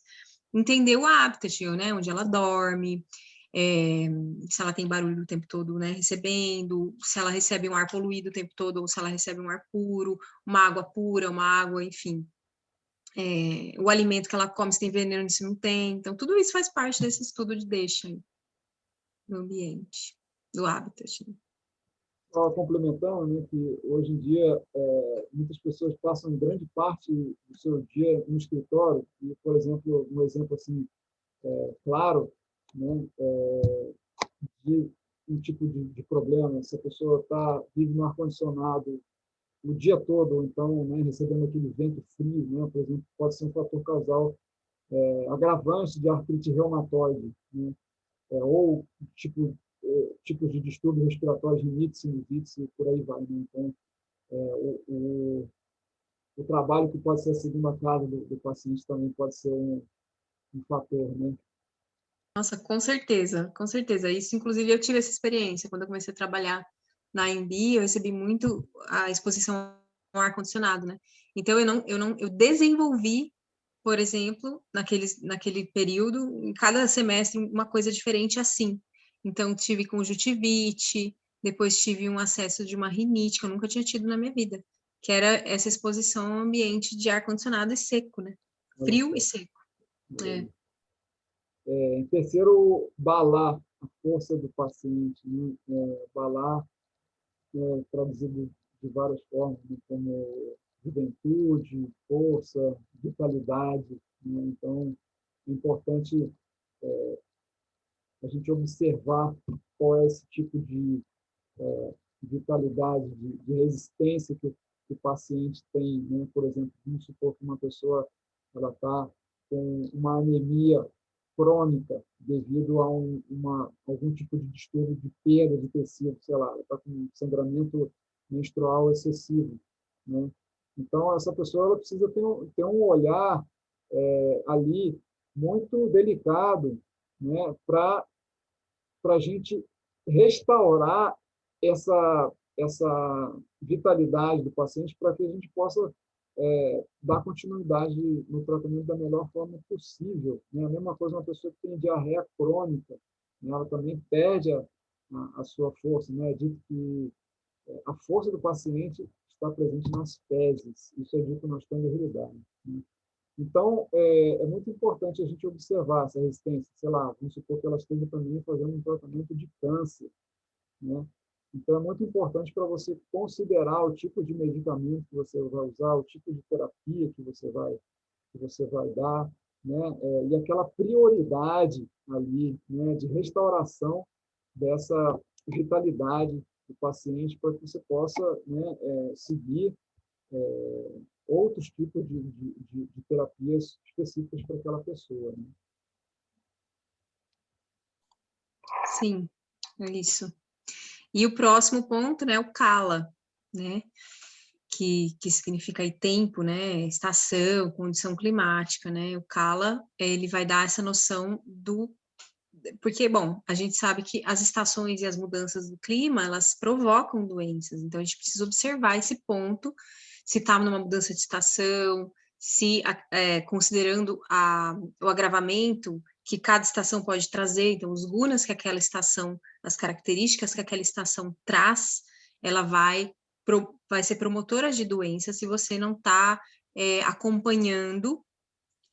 entender o habitat, né? Onde ela dorme, se ela tem barulho o tempo todo, né? Recebendo, se ela recebe um ar poluído o tempo todo, ou se ela recebe um ar puro, uma água pura, uma água, enfim. O alimento que ela come, se tem veneno, se não tem. Então, tudo isso faz parte desse estudo de deixa aí, do ambiente, do habitat. Né? Só complementando, né, que hoje em dia muitas pessoas passam grande parte do seu dia no escritório e, por exemplo, um exemplo assim claro, né, de um tipo de problema, se a pessoa vive no ar-condicionado o dia todo, ou então, né, recebendo aquele vento frio, né, por exemplo, pode ser um fator causal agravante de artrite reumatoide, né, ou tipos de distúrbios respiratórios, rinite, sinusite, e por aí vai. Né? Então, o trabalho que pode ser a segunda casa do paciente também pode ser um fator. Né? Nossa, com certeza, com certeza. Isso, inclusive, eu tive essa experiência. Quando eu comecei a trabalhar na AMB, eu recebi muito a exposição ao ar-condicionado, né? Então, eu desenvolvi, por exemplo, naquele período, em cada semestre, uma coisa diferente assim. Então, tive conjuntivite, depois tive um acesso de uma rinite, que eu nunca tinha tido na minha vida, que era essa exposição ao ambiente de ar-condicionado e seco, né? Frio e seco. Em terceiro, balar a força do paciente. Né? Balar, traduzido de várias formas, né? Como juventude, força, vitalidade. Né? Então, é importante a gente observar qual é esse tipo de vitalidade, de resistência que o paciente tem. Né? Por exemplo, vamos supor que uma pessoa ela está com uma anemia crônica devido a algum tipo de distúrbio de perda de tecido, sei lá, ela está com sangramento menstrual excessivo. Né? Então, essa pessoa ela precisa ter um olhar ali muito delicado, né, para a gente restaurar essa vitalidade do paciente para que a gente possa dar continuidade no tratamento da melhor forma possível. Né? A mesma coisa uma pessoa que tem diarreia crônica, né? Ela também perde a sua força. Né? É dito que a força do paciente está presente nas fezes. Isso é dito na realidade. Né? Então, é muito importante a gente observar essa resistência. Sei lá, vamos supor que ela esteja também fazendo um tratamento de câncer. Né? Então, é muito importante para você considerar o tipo de medicamento que você vai usar, o tipo de terapia que você vai dar, né? E aquela prioridade ali, né, de restauração dessa vitalidade do paciente para que você possa, né, seguir outros tipos de terapias específicas para aquela pessoa. Né? Sim, é isso. E o próximo ponto, né, o Kala, né, que significa aí tempo, né, estação, condição climática, né, o Kala, ele vai dar essa noção porque, bom, a gente sabe que as estações e as mudanças do clima, elas provocam doenças, então a gente precisa observar esse ponto, se está numa mudança de estação, se, considerando o agravamento que cada estação pode trazer, então os gunas que aquela estação, as características que aquela estação traz, ela vai ser promotora de doenças se você não está acompanhando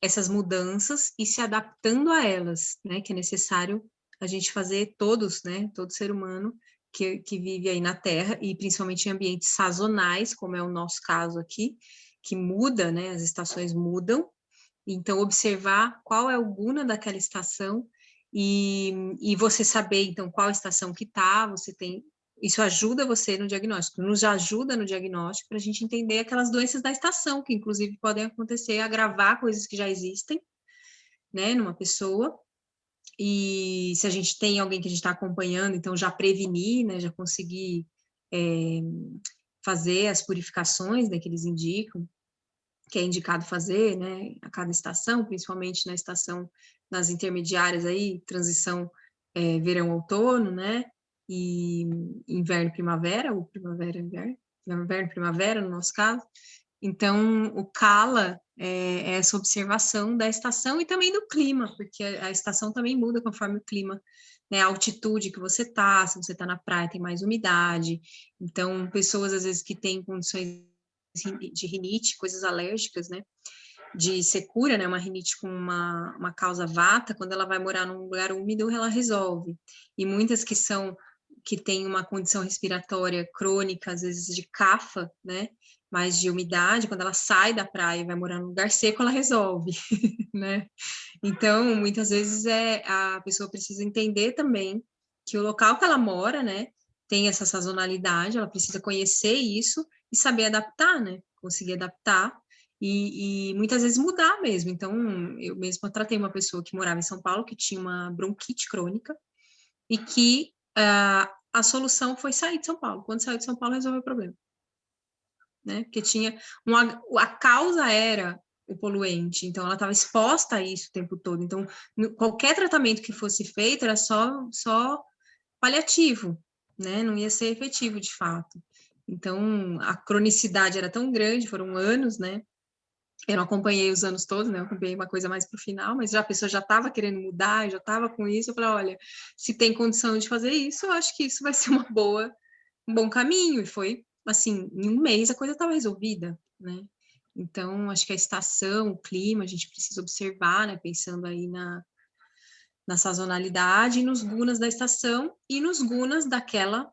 essas mudanças e se adaptando a elas, né? Que é necessário a gente fazer todos, né? Todo ser humano que vive aí na Terra e principalmente em ambientes sazonais, como é o nosso caso aqui, que muda, né? As estações mudam. Então, observar qual é o guna daquela estação e você saber, então, qual estação que tá, você tem... Isso ajuda você no diagnóstico, nos ajuda no diagnóstico para a gente entender aquelas doenças da estação, que inclusive podem acontecer, agravar coisas que já existem, né, numa pessoa. E se a gente tem alguém que a gente está acompanhando, então já prevenir, né, já conseguir fazer as purificações, né, que eles indicam, que é indicado fazer, né, a cada estação, principalmente na estação, nas intermediárias aí, transição verão, outono, né, e inverno, primavera, ou primavera, inverno, inverno, primavera, no nosso caso. Então, o Kala é essa observação da estação e também do clima, porque a estação também muda conforme o clima, né, a altitude que você tá, se você tá na praia tem mais umidade, então pessoas às vezes que têm condições de rinite, coisas alérgicas, né, de secura, né, uma rinite com uma causa vata, quando ela vai morar num lugar úmido, ela resolve. E muitas que têm uma condição respiratória crônica, às vezes de cafa, né, mais de umidade, quando ela sai da praia e vai morar num lugar seco, ela resolve, né? Então, muitas vezes a pessoa precisa entender também que o local que ela mora, né, tem essa sazonalidade, ela precisa conhecer isso e saber adaptar, né? Conseguir adaptar e muitas vezes mudar mesmo. Então, eu mesma tratei uma pessoa que morava em São Paulo, que tinha uma bronquite crônica e que a solução foi sair de São Paulo. Quando saiu de São Paulo, resolveu o problema, né? Porque a causa era o poluente, então ela estava exposta a isso o tempo todo. Então, qualquer tratamento que fosse feito era só paliativo, né? Não ia ser efetivo de fato. Então, a cronicidade era tão grande, foram anos, né? Eu não acompanhei os anos todos, né? Eu acompanhei uma coisa mais para o final, mas a pessoa já estava querendo mudar, já estava com isso. Eu falei, olha, se tem condição de fazer isso, eu acho que isso vai ser um bom caminho. E foi, assim, em um mês a coisa estava resolvida, né? Então, acho que a estação, o clima, a gente precisa observar, né? Pensando aí na sazonalidade, nos gunas da estação e nos gunas daquela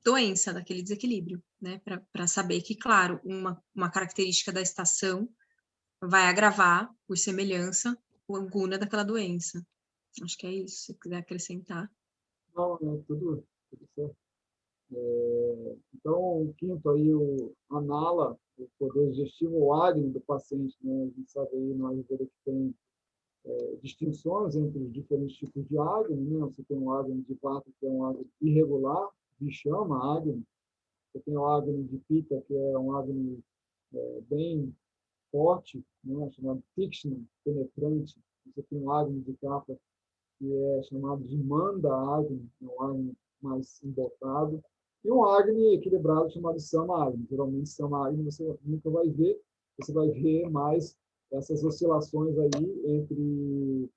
doença, daquele desequilíbrio, né? Para saber que, claro, uma característica da estação vai agravar, por semelhança, o guna daquela doença. Acho que é isso, se quiser acrescentar. Não, tudo certo. Então, o quinto aí, o anala, o poder digestivo, o Agni do paciente, né? A gente sabe aí na Ayurveda que tem distinções entre os diferentes tipos de Agni, né? Você tem um Agni de Vata, que é um Agni irregular, que chama Agni. Você tem o Agni de Pitta, que é um Agni bem forte, né? Chamado Tikshna, penetrante. Você tem o Agni de Kapha, que é chamado de Manda Agni, um Agni mais embotado, e um Agni equilibrado chamado Sama Agni. Geralmente, Sama Agni você nunca vai ver, você vai ver mais essas oscilações aí entre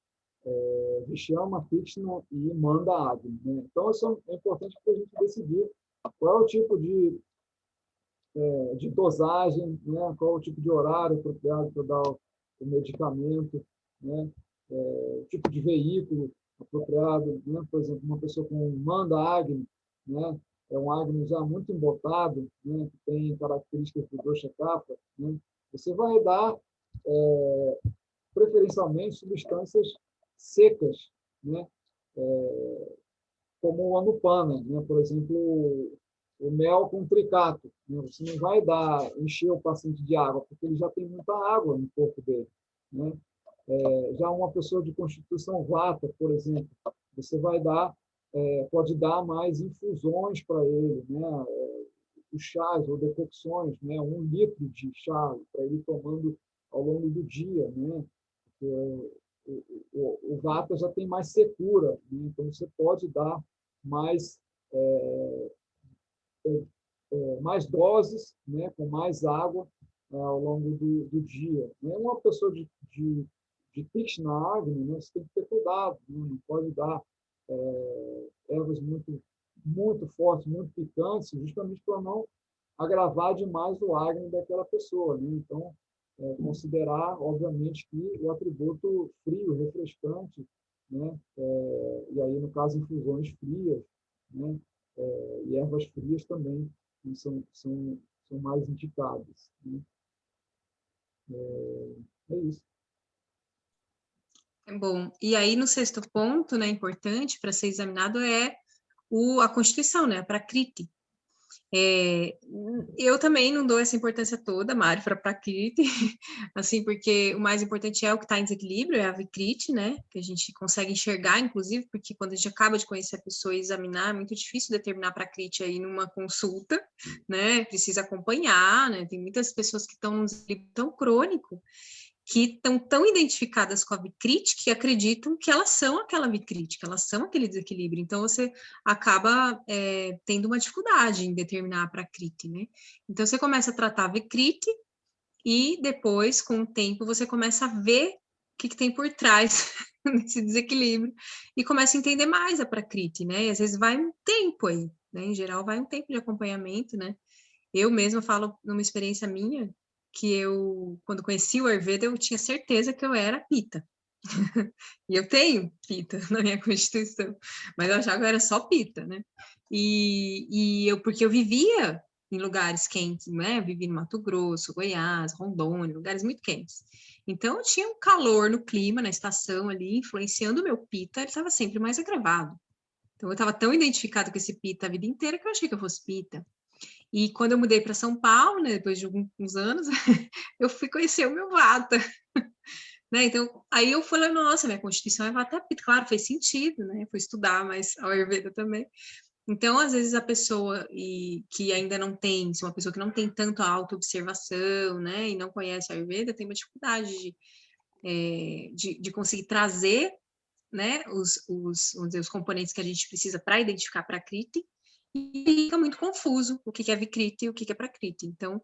Vishama, Tikshna e Manda Agni. Né? Então, isso é importante para a gente decidir qual é o tipo de dosagem, né? Qual é o tipo de horário apropriado para dar o medicamento, né? O tipo de veículo apropriado, né? Por exemplo, uma pessoa com Manda Agni, né? É um Agni já muito embotado, né? Que tem características do Dosha Kapha, né? Você vai dar preferencialmente substâncias secas, né? Como o Anupana, né? Por exemplo, o mel com tricato. Né? Você não vai encher o paciente de água, porque ele já tem muita água no corpo dele. Né? Já uma pessoa de constituição vata, por exemplo, você pode dar mais infusões para ele, né? Os chás ou decocções, né? 1 litro de chá para ele tomando ao longo do dia, né? O vata já tem mais secura, né? Então você pode dar mais mais doses, né, com mais água ao longo do dia. Uma pessoa de Tikshna Agni, né, você tem que ter cuidado, né, não pode dar ervas muito fortes, muito picantes, justamente para não agravar demais o Agni daquela pessoa. Né? Então, considerar, obviamente, que o atributo frio, refrescante, né? E aí, no caso, infusões frias, né? E ervas frias também são mais indicadas. Né? É isso. Bom, e aí no sexto ponto, né, importante para ser examinado é a Constituição, né, a Prakriti. Eu também não dou essa importância toda, Mário, para Prakriti, assim, porque o mais importante é o que está em desequilíbrio, é a Vikriti, né? Que a gente consegue enxergar, inclusive, porque quando a gente acaba de conhecer a pessoa e examinar, é muito difícil determinar Prakriti aí numa consulta, né? Precisa acompanhar, né? Tem muitas pessoas que estão num desequilíbrio tão crônico que estão tão identificadas com a Vikriti que acreditam que elas são aquela Vikriti, que elas são aquele desequilíbrio. Então, você acaba tendo uma dificuldade em determinar a Prakriti, né? Então, você começa a tratar a Vikriti e depois, com o tempo, você começa a ver o que tem por trás desse desequilíbrio e começa a entender mais a Prakriti, né? E às vezes vai um tempo aí, né? Em geral, vai um tempo de acompanhamento, né? Eu mesma falo numa experiência minha que eu, quando conheci o Ayurveda, eu tinha certeza que eu era Pitta. E eu tenho Pitta na minha constituição, mas eu achava que eu era só Pitta, né? Porque eu vivia em lugares quentes, né? Eu vivi no Mato Grosso, Goiás, Rondônia, lugares muito quentes. Então, eu tinha um calor no clima, na estação ali, influenciando o meu Pitta, ele estava sempre mais agravado. Então, eu estava tão identificado com esse Pitta a vida inteira que eu achei que eu fosse Pitta. E quando eu mudei para São Paulo, né, depois de alguns anos, eu fui conhecer o meu Vata, né? Então, aí eu falei, nossa, minha constituição é Vata Pitta, claro, fez sentido, né? Fui estudar mais a Ayurveda também. Então, às vezes a pessoa que ainda não tem, se uma pessoa que não tem tanto a autoobservação, né, e não conhece a Ayurveda, tem uma dificuldade de conseguir trazer, né, vamos dizer, os componentes que a gente precisa para identificar Prakriti, e fica muito confuso o que é Vikriti e o que é Prakriti. Então,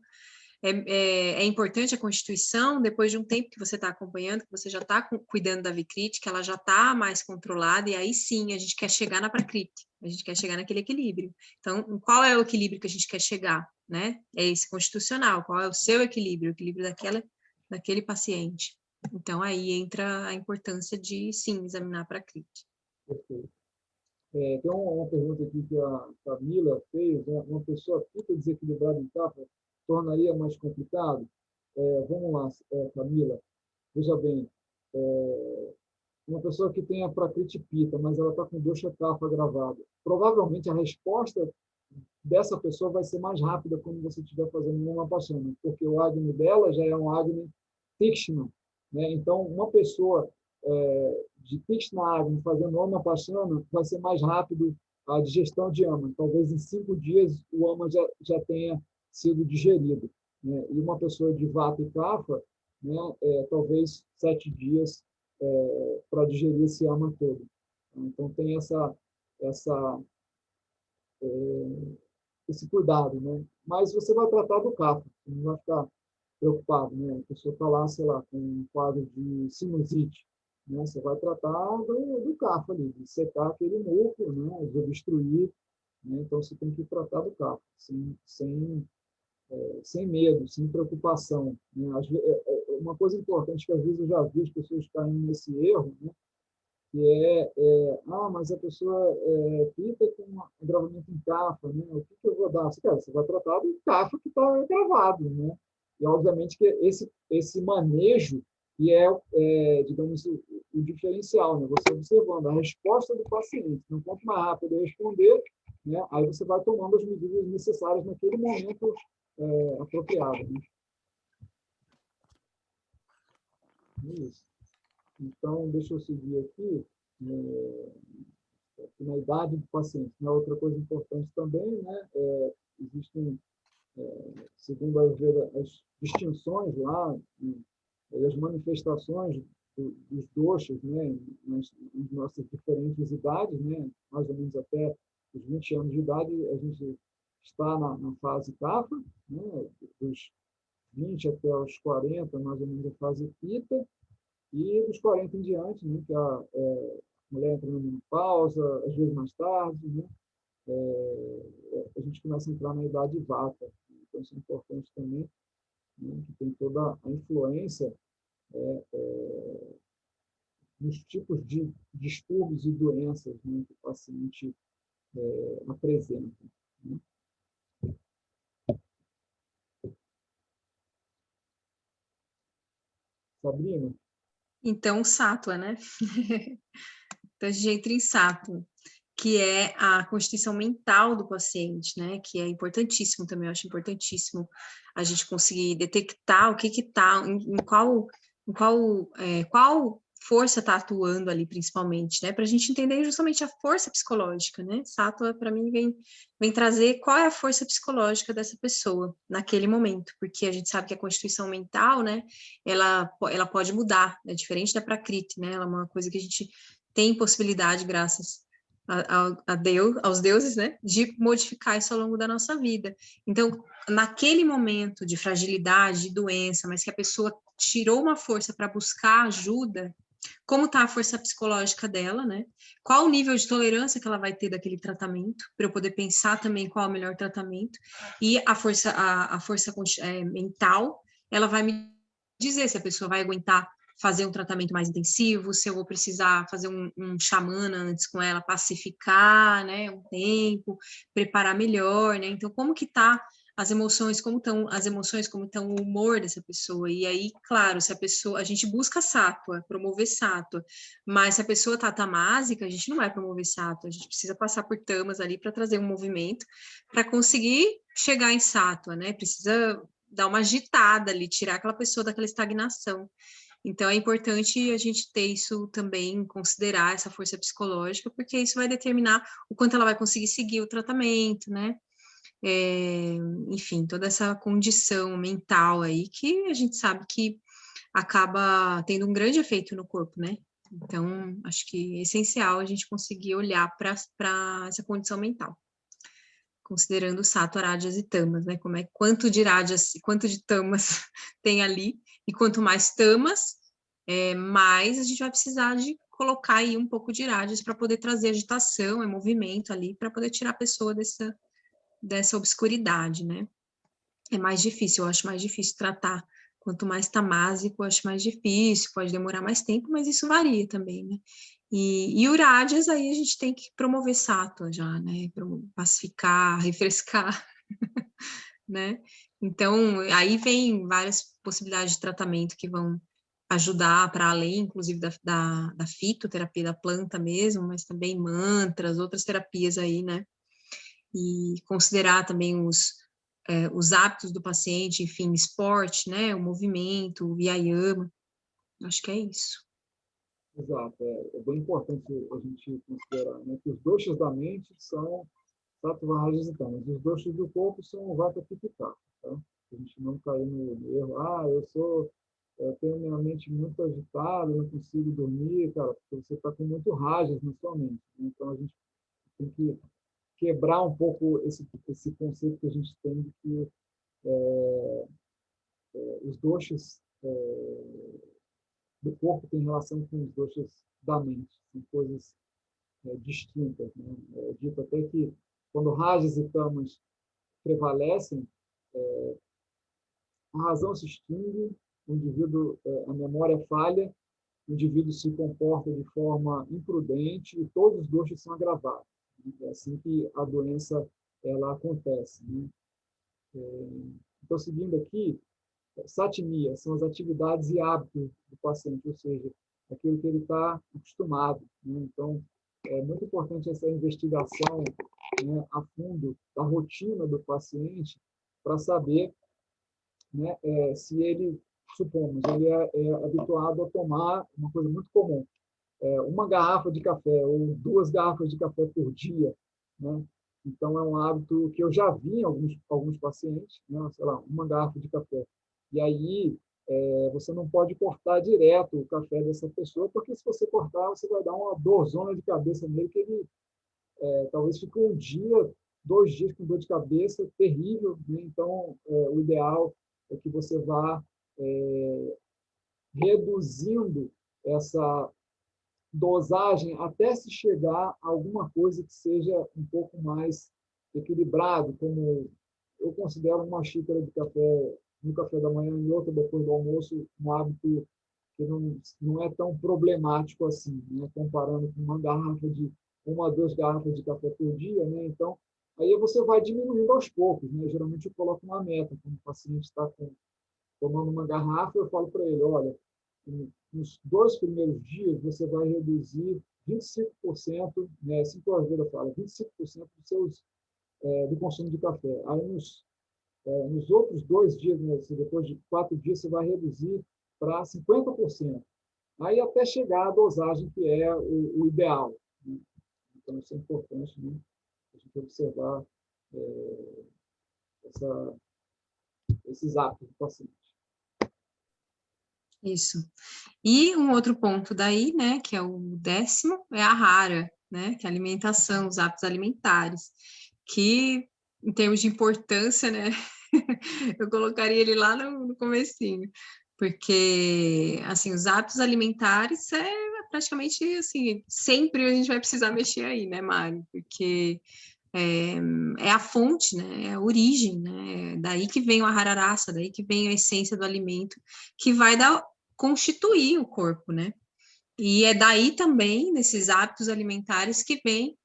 é importante a Constituição, depois de um tempo que você está acompanhando, que você já está cuidando da Vikriti, que ela já está mais controlada, e aí sim a gente quer chegar na Prakriti, a gente quer chegar naquele equilíbrio. Então, qual é o equilíbrio que a gente quer chegar, né? É esse constitucional, qual é o seu equilíbrio, o equilíbrio daquele paciente. Então, aí entra a importância de, sim, examinar a Prakriti. Perfeito. Tem uma pergunta aqui que a Camila fez, né? Uma pessoa fica desequilibrada em capa tornaria mais complicado? Vamos lá, Camila, veja bem, uma pessoa que tem a Prakriti Pitta, mas ela está com dosha Kapha gravada, provavelmente a resposta dessa pessoa vai ser mais rápida quando você estiver fazendo uma Vipassana, porque o Agni dela já é um Agni Tikshna, né? Então, uma pessoa de Tikshna Agni fazendo uma Vipassana vai ser mais rápido a digestão de ama. Talvez em 5 dias o ama já tenha sido digerido, né? E uma pessoa de Vata e Kapha, né, talvez 7 dias para digerir esse ama todo. Então, tem esse cuidado, né? Mas você vai tratar do CAPA, não vai ficar preocupado, né? A pessoa está lá, sei lá, com um quadro de sinusite, né? Você vai tratar do CAPA ali, de secar aquele muco, né? De obstruir, né? Então, você tem que tratar do CAPA, sem medo, sem preocupação, né? Uma coisa importante que às vezes eu já vi as pessoas caindo nesse erro, né? Que mas a pessoa fica com um agravamento em CAFA, né? O que eu vou dar? Você vai tratar do CAFA que está gravado, né? E, obviamente, que esse manejo que digamos, o diferencial, né? Você observando a resposta do paciente, não quanto mais rápido ele responder, né? Aí você vai tomando as medidas necessárias naquele momento apropriado, né? Isso. Então, deixa eu seguir aqui. Na idade do paciente. Né? Outra coisa importante também, né? Existem, segundo a Ayurveda, as distinções lá, as manifestações dos doshas, né? Nas nossas diferentes idades, né? Mais ou menos até os 20 anos de idade, a gente está na fase Kapha, né? Dos 20 até os 40, mais ou menos a fase Pitta, e dos 40 em diante, né? Que a mulher entra na menopausa, às vezes mais tarde, né? A gente começa a entrar na idade vata. Então, isso é importante também, né? Que tem toda a influência nos tipos de distúrbios e doenças, né, que o paciente apresenta, né? Sabrina? Então, Sátua, né? Então, a gente entra em Sátua, que é a constituição mental do paciente, né? Que é importantíssimo também, eu acho importantíssimo a gente conseguir detectar o que está, qual força está atuando ali, principalmente, né? Para a gente entender justamente a força psicológica, né? Sattva, para mim, vem trazer qual é a força psicológica dessa pessoa naquele momento, porque a gente sabe que a constituição mental, né? Ela pode mudar, é diferente da Prakriti, né? Ela é uma coisa que a gente tem possibilidade, graças a Deus, aos deuses, né, de modificar isso ao longo da nossa vida. Então, naquele momento de fragilidade, de doença, mas que a pessoa tirou uma força para buscar ajuda, como está a força psicológica dela, né? Qual o nível de tolerância que ela vai ter daquele tratamento, para eu poder pensar também qual é o melhor tratamento, e a força mental, ela vai me dizer se a pessoa vai aguentar fazer um tratamento mais intensivo, se eu vou precisar fazer um xamana antes com ela, pacificar, né, um tempo, preparar melhor, né? Então, como que tá as emoções, como estão o humor dessa pessoa. E aí, claro, se a gente busca sattva, promover sattva, mas se a pessoa tá tamásica, a gente não vai promover sattva, a gente precisa passar por tamas ali para trazer um movimento para conseguir chegar em sattva, né? Precisa dar uma agitada ali, tirar aquela pessoa daquela estagnação. Então, é importante a gente ter isso também, considerar essa força psicológica, porque isso vai determinar o quanto ela vai conseguir seguir o tratamento, né? Enfim, toda essa condição mental aí que a gente sabe que acaba tendo um grande efeito no corpo, né? Então, acho que é essencial a gente conseguir olhar para essa condição mental, considerando sattva, rajas e tamas, né? Quanto de rajas e quanto de tamas tem ali, e quanto mais tamas, mais a gente vai precisar de colocar aí um pouco de rajas para poder trazer agitação, movimento ali, para poder tirar a pessoa dessa obscuridade, né? É mais difícil, eu acho mais difícil tratar. Quanto mais tamásico, eu acho mais difícil, pode demorar mais tempo, mas isso varia também, né? E Urajas, aí a gente tem que promover sattva já, né? Pacificar, refrescar, né? Então, aí vem várias possibilidades de tratamento que vão ajudar para além, inclusive, da fitoterapia da planta mesmo, mas também mantras, outras terapias aí, né? E considerar também os hábitos do paciente, enfim, esporte, né, o movimento, o Vyayama, acho que é isso. Exato. É bem importante a gente considerar, né, que os doshas da mente são sattva, rajas e tamas. Os doshas do corpo são vata, pitta e kapha. Tá? A gente não cair no erro. Eu tenho minha mente muito agitada, não consigo dormir, cara, porque você está com muito rajas na sua mente. Né? Então, a gente tem que quebrar um pouco esse conceito que a gente tem de que os doshas do corpo têm relação com os doshas da mente. São coisas distintas. Né? É dito até que quando rajas e tamas prevalecem, a razão se extingue, o indivíduo, a memória falha, o indivíduo se comporta de forma imprudente e todos os doshas são agravados. Né? É assim que a doença ela acontece. Né? Então, seguindo aqui, satmia são as atividades e hábitos do paciente, ou seja, aquilo que ele está acostumado. Né? Então, é muito importante essa investigação, né, a fundo da rotina do paciente para saber, né, se ele, supomos, ele é habituado a tomar uma coisa muito comum, uma garrafa de café ou 2 garrafas de café por dia, né? Então, é um hábito que eu já vi em alguns pacientes, né? Sei lá, 1 garrafa de café. E aí, você não pode cortar direto o café dessa pessoa, porque se você cortar, você vai dar uma dorzona de cabeça nele, que ele talvez fique 1 dia, 2 dias com dor de cabeça, terrível. Né? Então, o ideal é que você vá reduzindo essa dosagem até se chegar a alguma coisa que seja um pouco mais equilibrado, como eu considero uma xícara de café no café da manhã e outra depois do almoço, um hábito que não é tão problemático assim, né? Comparando com 1 a 2 garrafas de café por dia, né? Então, aí você vai diminuindo aos poucos, né? Geralmente eu coloco uma meta, quando o paciente está tomando 1 garrafa, eu falo para ele, olha, nos 2 primeiros dias você vai reduzir 25%, né, 5 Ayurveda fala, 25% do consumo de café. Aí, nos outros 2 dias, né, depois de 4 dias, você vai reduzir para 50%. Aí, até chegar à dosagem que é o ideal. Né? Então, isso é importante, né, a gente observar esses hábitos do paciente. Isso. E um outro ponto daí, né, que é o 10º, é a rara, né, que é a alimentação, os hábitos alimentares, que, em termos de importância, né, eu colocaria ele lá no comecinho, porque, assim, os hábitos alimentares é praticamente, assim, sempre a gente vai precisar mexer aí, né, Mari? Porque é a fonte, né? É a origem, né? É daí que vem o ahararasa, daí que vem a essência do alimento, que vai constituir o corpo, né? E é daí também, nesses hábitos alimentares, que vem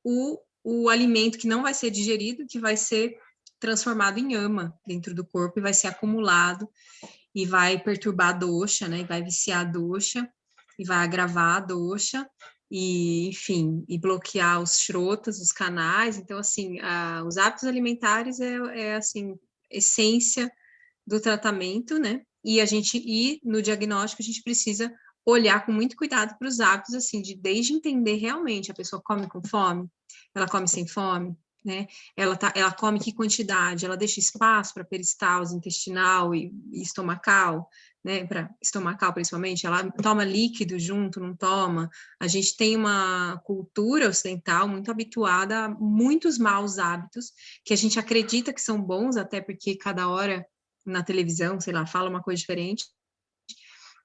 o alimento que não vai ser digerido, que vai ser transformado em ama dentro do corpo e vai ser acumulado e vai perturbar a dosha, né? E vai viciar a dosha e vai agravar a dosha e, enfim, e bloquear os shrotas, os canais. Então, assim, os hábitos alimentares assim, essência do tratamento, né? E no diagnóstico a gente precisa olhar com muito cuidado para os hábitos, assim, desde entender realmente a pessoa come com fome, ela come sem fome, né? Ela come que quantidade, ela deixa espaço para peristalse intestinal e estomacal, né? Para estomacal principalmente, ela toma líquido junto, não toma. A gente tem uma cultura ocidental muito habituada a muitos maus hábitos que a gente acredita que são bons, até porque cada hora na televisão, sei lá, fala uma coisa diferente,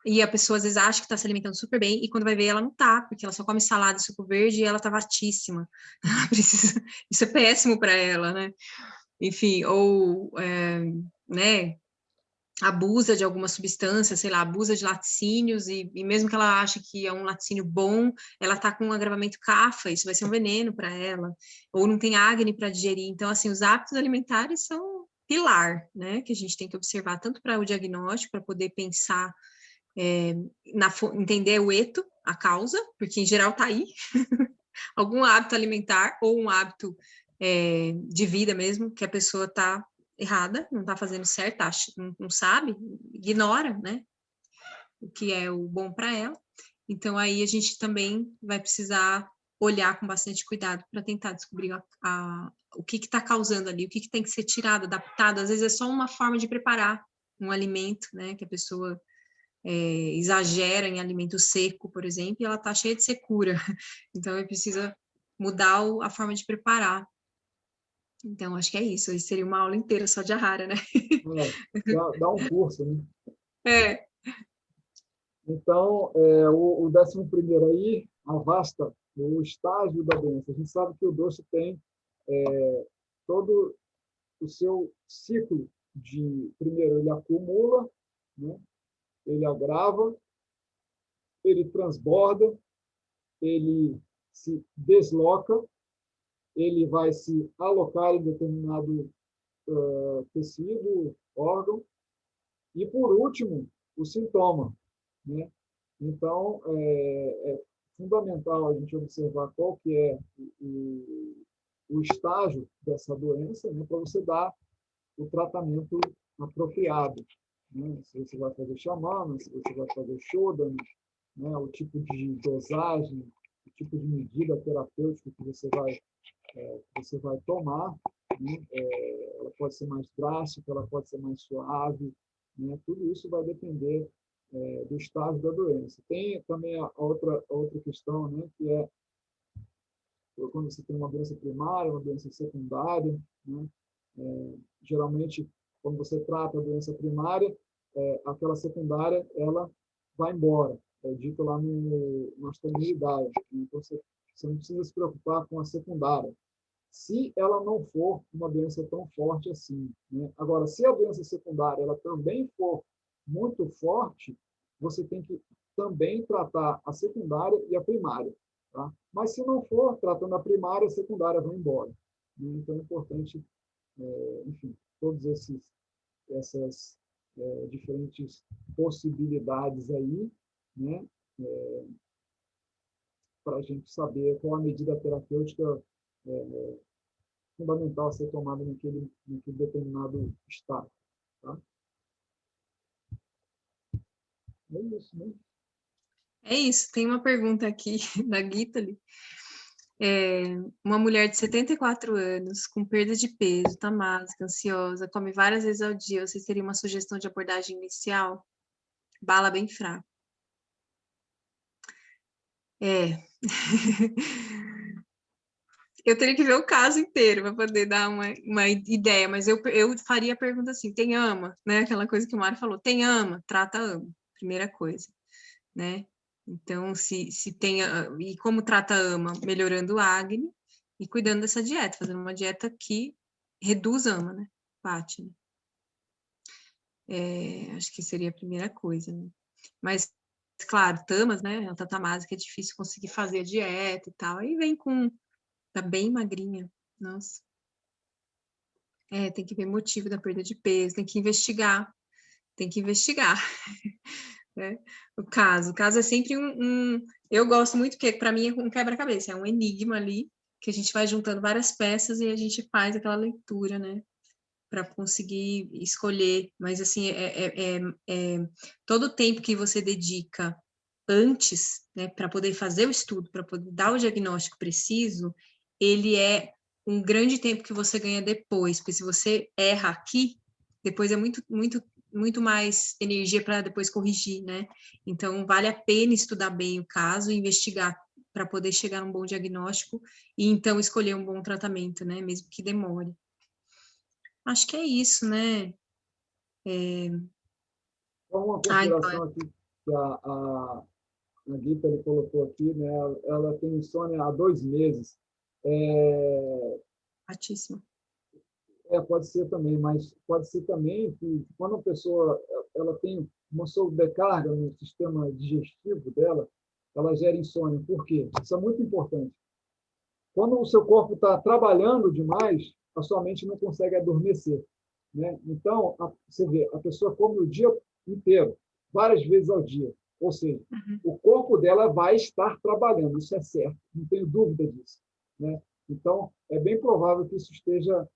e a pessoa às vezes acha que está se alimentando super bem, e quando vai ver ela não tá, porque ela só come salada e suco verde e ela tá vastíssima. Isso é péssimo para ela, né? Enfim, ou, né, abusa de alguma substância, sei lá, abusa de laticínios, e mesmo que ela ache que é um laticínio bom, ela tá com um agravamento CAFA, isso vai ser um veneno para ela, ou não tem acne para digerir. Então, assim, os hábitos alimentares são pilar, né, que a gente tem que observar tanto para o diagnóstico, para poder pensar, entender o eto, a causa, porque em geral tá aí, algum hábito alimentar ou um hábito de vida mesmo, que a pessoa tá errada, não tá fazendo certo, não sabe, ignora, né, o que é o bom para ela. Então, aí a gente também vai precisar olhar com bastante cuidado para tentar descobrir o que está causando ali, o que tem que ser tirado, adaptado. Às vezes é só uma forma de preparar um alimento, né, que a pessoa exagera em alimento seco, por exemplo, e ela está cheia de secura. Então, precisa mudar a forma de preparar. Então, acho que é isso. Isso seria uma aula inteira só de Ahara, né? Dá um curso, né? É. Então, o 11º aí, avasta o estágio da doença. A gente sabe que o doce tem todo o seu ciclo primeiro, ele acumula, né? Ele agrava, ele transborda, ele se desloca, ele vai se alocar em determinado tecido, órgão, e, por último, o sintoma, né? Então, é fundamental a gente observar qual que é o estágio dessa doença, né, para você dar o tratamento apropriado. Né? Se você vai fazer xamana, se você vai fazer shodana, né, o tipo de dosagem, o tipo de medida terapêutica que você vai tomar, né? Ela pode ser mais drástica, ela pode ser mais suave, né? Tudo isso vai depender do estágio da doença. Tem também a outra questão, né, que é quando você tem uma doença primária, uma doença secundária, né? Geralmente, quando você trata a doença primária, aquela secundária, ela vai embora. É dito lá no Astamilidade. Então, você não precisa se preocupar com a secundária, se ela não for uma doença tão forte assim, né? Agora, se a doença secundária ela também for muito forte, você tem que também tratar a secundária e a primária. Tá? Mas se não for, tratando a primária, a secundária vai embora. Então, é importante, enfim, todas essas diferentes possibilidades aí, né? para a gente saber qual a medida terapêutica fundamental a ser tomada naquele determinado estado. Tá? É isso, né? É isso. Tem uma pergunta aqui da Guitali. Uma mulher de 74 anos, com perda de peso, tamásica, ansiosa, come várias vezes ao dia. Vocês teriam uma sugestão de abordagem inicial? Bala bem fraca. Eu teria que ver o caso inteiro para poder dar uma ideia, mas eu faria a pergunta assim: tem ama? Né? Aquela coisa que o Mário falou: tem ama? Trata ama, primeira coisa, né? Então, se tem. E como trata ama? Melhorando o acne e cuidando dessa dieta, fazendo uma dieta que reduz ama, né? Bate, né? Acho que seria a primeira coisa, né? Mas, claro, tamas, né? A tatamase que é difícil conseguir fazer a dieta e tal. Aí vem com. Tá bem magrinha, nossa. Tem que ver motivo da perda de peso, tem que investigar, né? O caso é sempre eu gosto muito, porque para mim é um quebra-cabeça, é um enigma ali, que a gente vai juntando várias peças e a gente faz aquela leitura, né? Para conseguir escolher, mas assim, todo o tempo que você dedica antes, né, para poder fazer o estudo, para poder dar o diagnóstico preciso, ele é um grande tempo que você ganha depois, porque se você erra aqui, depois é muito mais energia para depois corrigir, né? Então, vale a pena estudar bem o caso, investigar para poder chegar a um bom diagnóstico e então escolher um bom tratamento, né? Mesmo que demore. Acho que é isso, né? Então, uma consideração aqui que a Guita ele colocou aqui, né? Ela tem insônia há 2 meses. Altíssimo. Pode ser também, mas pode ser também que quando a pessoa ela tem uma sobrecarga no sistema digestivo dela, ela gera insônia. Por quê? Isso é muito importante. Quando o seu corpo está trabalhando demais, a sua mente não consegue adormecer, né? Então, você vê, a pessoa come o dia inteiro, várias vezes ao dia. Ou seja, o corpo dela vai estar trabalhando, isso é certo, não tenho dúvida disso, né? Então, é bem provável que isso esteja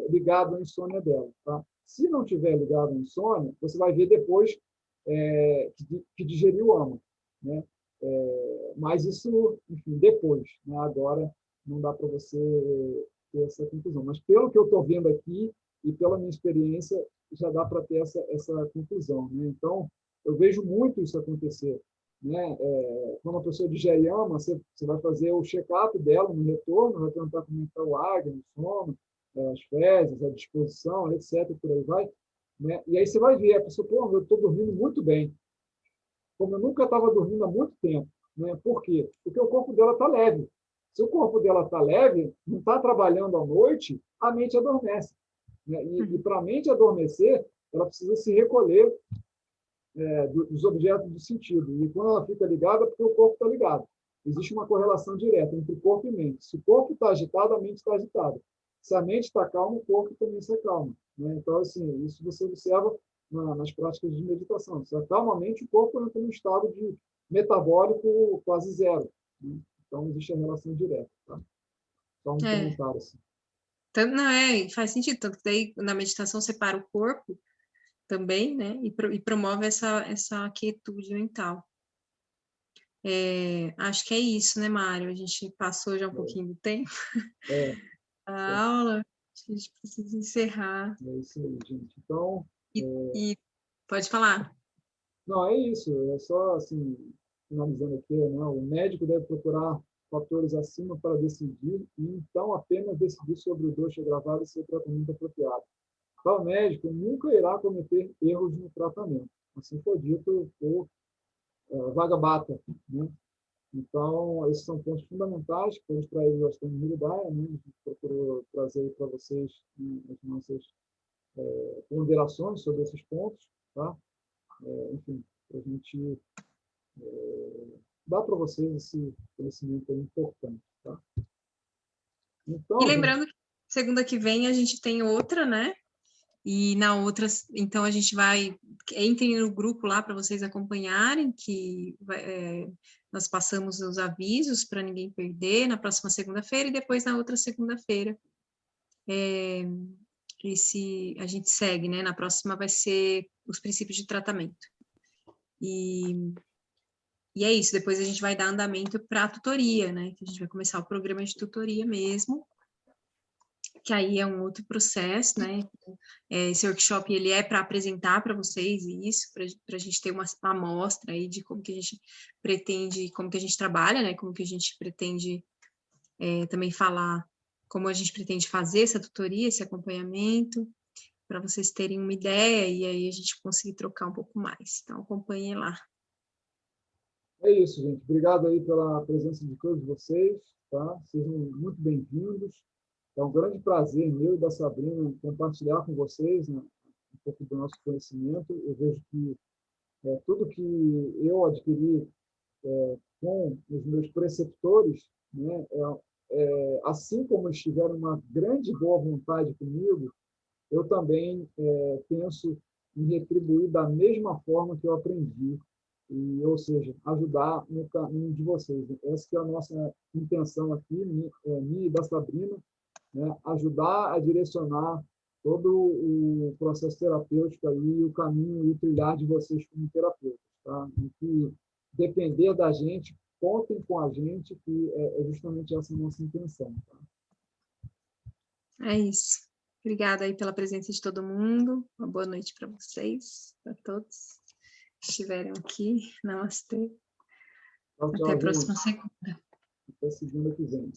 ligado à insônia dela. Tá? Se não tiver ligado à insônia, você vai ver depois que digeriu ama, né? Mas isso, enfim, depois, né? Agora não dá para você ter essa conclusão. Mas pelo que eu estou vendo aqui e pela minha experiência, já dá para ter essa conclusão, né? Então, eu vejo muito isso acontecer, né? Quando a pessoa digere ama, você vai fazer o check-up dela no retorno, vai perguntar como está o acne, o sono, as fezes, a disposição, etc. Por aí vai, né? E aí você vai ver, a pessoa, pô, eu estou dormindo muito bem, como eu nunca estava dormindo há muito tempo, né? Por quê? Porque o corpo dela está leve. Se o corpo dela está leve, não está trabalhando à noite, a mente adormece, né? E para a mente adormecer, ela precisa se recolher dos objetos do sentido. E quando ela fica ligada, é porque o corpo está ligado. Existe uma correlação direta entre corpo e mente. Se o corpo está agitado, a mente está agitada. Se a mente está calma, o corpo também se acalma, né? Então, assim, isso você observa nas práticas de meditação. Se acalma a mente, o corpo entra num estado de metabólico quase zero, né? Então, existe a relação direta. Tá? Só um comentário assim. Não, faz sentido, tanto que daí na meditação separa o corpo também, né, e promove essa quietude mental. Acho que é isso, né, Mário? A gente passou já um pouquinho do tempo. A aula, acho que a gente precisa encerrar. É isso aí, gente. Então... E pode falar. Não, é isso. É só, assim, finalizando aqui, né? O médico deve procurar fatores acima para decidir e, então, apenas decidir sobre o dosha agravado e seu tratamento apropriado. Tal médico nunca irá cometer erros no tratamento. Assim foi dito por Vagabata, né? Então, esses são pontos fundamentais que foram extraídos da Ashtanga Hridaya, né? A gente procurou trazer para vocês as nossas ponderações sobre esses pontos, tá? Enfim, para a gente dar para vocês esse conhecimento importante, tá? Então, E lembrando que segunda que vem a gente tem outra, né? E na outra, então a gente vai, entrem no grupo lá para vocês acompanharem, que nós passamos os avisos para ninguém perder na próxima segunda-feira, e depois na outra segunda-feira a gente segue, né? Na próxima vai ser os princípios de tratamento. E é isso, depois a gente vai dar andamento para a tutoria, né? Que a gente vai começar o programa de tutoria mesmo, que aí é um outro processo, né? Esse workshop, ele é para apresentar para vocês isso, para a gente ter uma amostra aí de como que a gente pretende, como que a gente trabalha, né? Como que a gente pretende também falar como a gente pretende fazer essa tutoria, esse acompanhamento, para vocês terem uma ideia e aí a gente conseguir trocar um pouco mais. Então, acompanhem lá. É isso, gente. Obrigado aí pela presença de todos vocês, tá? Sejam muito bem-vindos. É um grande prazer meu e da Sabrina compartilhar com vocês, né, um pouco do nosso conhecimento. Eu vejo que tudo que eu adquiri com os meus preceptores, né, assim como eles tiveram uma grande boa vontade comigo, eu também penso em retribuir da mesma forma que eu aprendi, ou seja, ajudar no caminho de vocês. Essa que é a nossa intenção aqui, minha e da Sabrina, né? Ajudar a direcionar todo o processo terapêutico aí, o caminho e o trilhar de vocês como terapeutas. Tá? E que depender da gente, contem com a gente, que é justamente essa a nossa intenção. Tá? É isso. Obrigada aí pela presença de todo mundo. Uma boa noite para vocês, para todos que estiveram aqui. Namastê. Tchau, Até a tchau, próxima gente. segunda. Até segunda que vem.